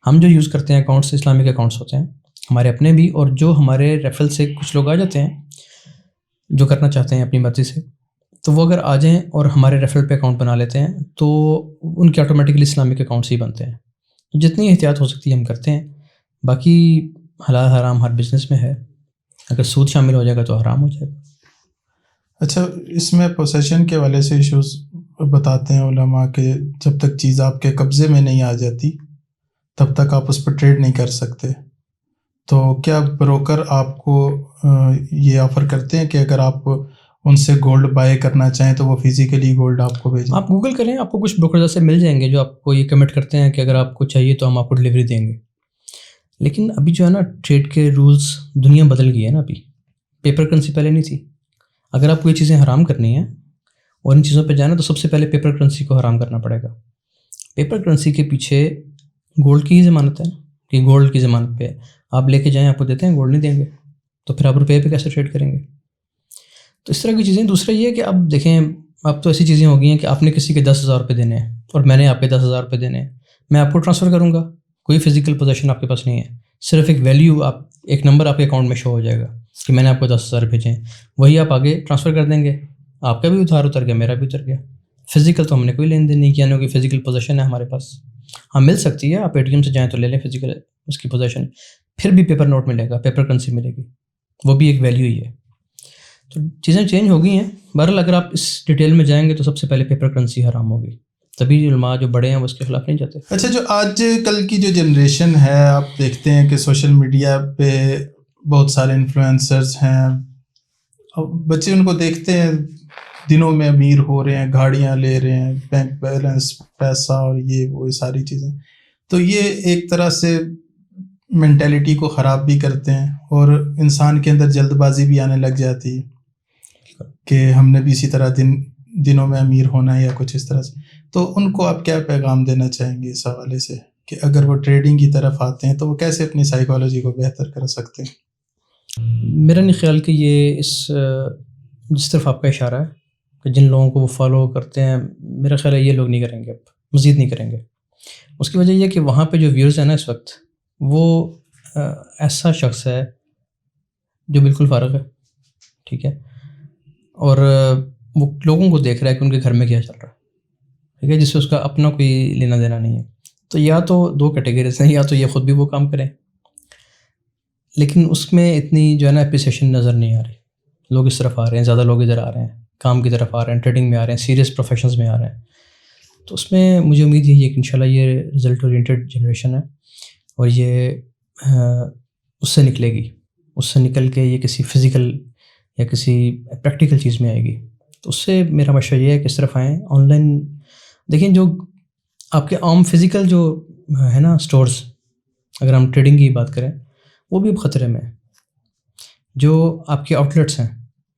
ہم جو یوز کرتے ہیں اکاؤنٹس، اسلامک اکاؤنٹس ہوتے ہیں ہمارے اپنے بھی، اور جو ہمارے ریفرل سے کچھ لوگ آ جاتے ہیں جو کرنا چاہتے ہیں اپنی مرضی سے، تو وہ اگر آ جائیں اور ہمارے ریفرل پہ اکاؤنٹ بنا لیتے ہیں تو ان کے آٹومیٹکلی اسلامک اکاؤنٹس ہی بنتے ہیں. جتنی احتیاط ہو سکتی ہے ہم کرتے ہیں. باقی حلال حرام ہر بزنس میں ہے، اگر سود شامل ہو جائے گا تو حرام ہو جائے گا. اچھا، اس میں پوسیشن کے والے سے ایشوز بتاتے ہیں علماء کہ جب تک چیز آپ کے قبضے میں نہیں آ جاتی تب تک آپ اس پہ ٹریڈ نہیں کر سکتے. تو کیا بروکر آپ کو یہ آفر کرتے ہیں کہ اگر آپ ان سے گولڈ بائی کرنا چاہیں تو وہ فزیکلی گولڈ آپ کو بھیجیں؟ آپ گوگل کریں، آپ کو کچھ بروکر سے مل جائیں گے جو آپ کو یہ کمٹ کرتے ہیں کہ اگر آپ کو چاہیے تو ہم آپ کو ڈلیوری دیں گے. لیکن ابھی جو ہے نا ٹریڈ کے رولز دنیا بدل گئی ہے نا. ابھی پیپر کرنسی پہلے نہیں تھی. اگر آپ کو یہ چیزیں حرام کرنی ہیں اور ان چیزوں پہ جانا تو سب سے پہلے پیپر کرنسی کو حرام کرنا پڑے گا. پیپر کرنسی کے پیچھے گولڈ کی ہی ضمانت ہے کہ گولڈ کی ضمانت پہ آپ لے کے جائیں، آپ کو دیتے ہیں، گولڈ نہیں دیں گے تو پھر آپ روپے پہ کیسے ٹریڈ کریں گے؟ تو اس طرح کی چیزیں. دوسرا یہ ہے کہ اب دیکھیں اب تو ایسی چیزیں ہو گئی ہیں کہ آپ نے کسی کے 10,000 روپے دینے ہیں اور میں نے آپ کے 10,000 روپے دینے ہیں، میں آپ کو ٹرانسفر کروں گا، کوئی فزیکل پوزیشن آپ کے پاس نہیں ہے، صرف ایک ویلیو، آپ ایک نمبر آپ کے اکاؤنٹ میں شو ہو جائے گا کہ میں نے آپ کو 10,000 بھیجے ہیں، وہی آپ آگے ٹرانسفر کر دیں گے، آپ کا بھی ادھار اتر گیا، میرا بھی اتر گیا. فزیکل تو ہم نے کوئی لین دین نہیں کیا، نہ کوئی فزیکل پوزیشن ہے ہمارے پاس. ہاں مل سکتی ہے، آپ اے ٹی ایم سے جائیں تو لے لیں فزیکل اس کی پوزیشن، پھر بھی پیپر نوٹ ملے گا، پیپر کرنسی ملے گی، وہ بھی ایک ویلیو ہی ہے. تو چیزیں چینج ہو گئی ہیں. بہرحال اگر آپ اس ڈیٹیل میں جائیں گے تو سب سے پہلے پیپر کرنسی حرام ہوگی، تبھی علماء جو بڑے ہیں وہ اس کے خلاف نہیں جاتے. اچھا، جو آج کل کی جو جنریشن ہے، آپ دیکھتے ہیں کہ سوشل میڈیا پہ بہت سارے انفلوئنسرز ہیں، بچے ان کو دیکھتے ہیں دنوں میں امیر ہو رہے ہیں، گاڑیاں لے رہے ہیں، بینک بیلنس، پیسہ اور یہ وہ ساری چیزیں. تو یہ ایک طرح سے مینٹیلٹی کو خراب بھی کرتے ہیں اور انسان کے اندر جلد بازی بھی آنے لگ جاتی ہے کہ ہم نے بھی اسی طرح دنوں میں امیر ہونا ہے یا کچھ اس طرح سے. تو ان کو آپ کیا پیغام دینا چاہیں گے اس حوالے سے کہ اگر وہ ٹریڈنگ کی طرف آتے ہیں تو وہ کیسے اپنی سائیکالوجی کو بہتر کر سکتے ہیں؟ میرا نہیں خیال کہ یہ جس طرف آپ کا اشارہ ہے کہ جن لوگوں کو وہ فالو کرتے ہیں، میرا خیال ہے یہ لوگ نہیں کریں گے، اب مزید نہیں کریں گے. اس کی وجہ یہ ہے کہ وہاں پہ جو ویورز ہیں نا اس وقت، وہ ایسا شخص ہے جو بالکل فارغ ہے، ٹھیک ہے، اور وہ لوگوں کو دیکھ رہا ہے کہ ان کے گھر میں کیا چل رہا ہے، ٹھیک ہے، جس سے اس کا اپنا کوئی لینا دینا نہیں ہے. تو یا تو 2 کیٹیگریز ہیں، یا تو یہ خود بھی وہ کام کریں، لیکن اس میں اتنی جو ہے نا اپریسیشن نظر نہیں آ رہی. لوگ اس طرف آ رہے ہیں، زیادہ لوگ ادھر آ رہے ہیں، کام کی طرف آ رہے ہیں، ٹریڈنگ میں آ رہے ہیں، سیریس پروفیشنز میں آ رہے ہیں. تو اس میں مجھے امید یہی ہے کہ انشاءاللہ یہ رزلٹ اورینٹیڈ جنریشن ہے اور یہ اس سے نکلے گی، اس سے نکل کے یہ کسی فزیکل یا کسی پریکٹیکل چیز میں آئے گی. تو اس سے میرا مشورہ یہ ہے کہ اس طرف آئیں. آن لائن دیکھیں، جو آپ کے عام فزیکل جو ہے نا اسٹورز، اگر ہم ٹریڈنگ کی بات کریں، وہ بھی اب خطرے میں ہیں. جو آپ کے آؤٹ لیٹس ہیں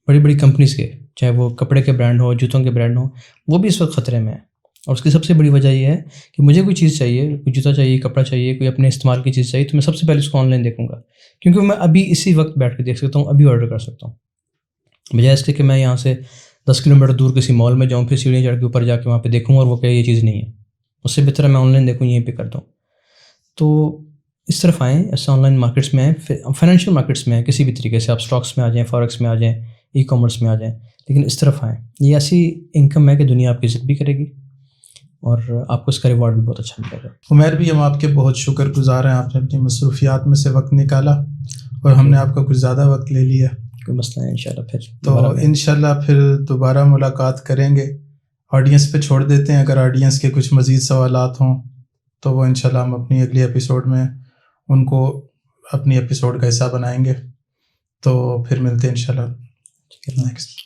بڑی بڑی کمپنیز کے، چاہے وہ کپڑے کے برانڈ ہو، جوتوں کے برانڈ ہوں، وہ بھی اس وقت خطرے میں ہیں. اور اس کی سب سے بڑی وجہ یہ ہے کہ مجھے کوئی چیز چاہیے، کوئی جوتا چاہیے، کپڑا چاہیے، کوئی اپنے استعمال کی چیز چاہیے، تو میں سب سے پہلے اس کو آن لائن دیکھوں گا، کیونکہ میں ابھی اسی وقت بیٹھ کے دیکھ سکتا ہوں، ابھی آرڈر کر سکتا ہوں، بجائے اس کے کہ میں یہاں سے 10 کلومیٹر دور کسی مال میں جاؤں، پھر سیڑھیاں چڑھ کے اوپر جا کے وہاں پہ دیکھوں اور وہ کہ یہ چیز نہیں ہے، اس سے بہتر ہے میں آن لائن دیکھوں، یہیں پہ کر دوں. تو اس طرف آئیں، ایسے آن لائن مارکیٹس میں آئیں، فائنینشیل مارکیٹس میں آئیں، کسی بھی طریقے سے آپ اسٹاکس میں آ جائیں، فارکس میں آ جائیں، ای کامرس میں آ جائیں، لیکن اس طرف آئیں. یہ ایسی انکم ہے کہ دنیا آپ کی عزت بھی کرے گی اور آپ کو اس کا ریوارڈ بھی بہت اچھا ملے گا. عمیر بھی ہم آپ کے بہت شکر گزار ہیں، آپ نے اپنی مصروفیات میں سے وقت نکالا اور ہم نے آپ کا کچھ زیادہ وقت لے لیا. کوئی مسئلہ ہے، انشاءاللہ پھر تو انشاءاللہ پھر دوبارہ ملاقات کریں گے. آڈینس پہ چھوڑ دیتے ہیں، اگر آڈینس کے کچھ مزید سوالات ہوں تو وہ انشاءاللہ ہم اپنی اگلی ایپیسوڈ میں ان کو اپنی ایپیسوڈ کا حصہ بنائیں گے. تو پھر ملتے ہیں انشاءاللہ نیکسٹ.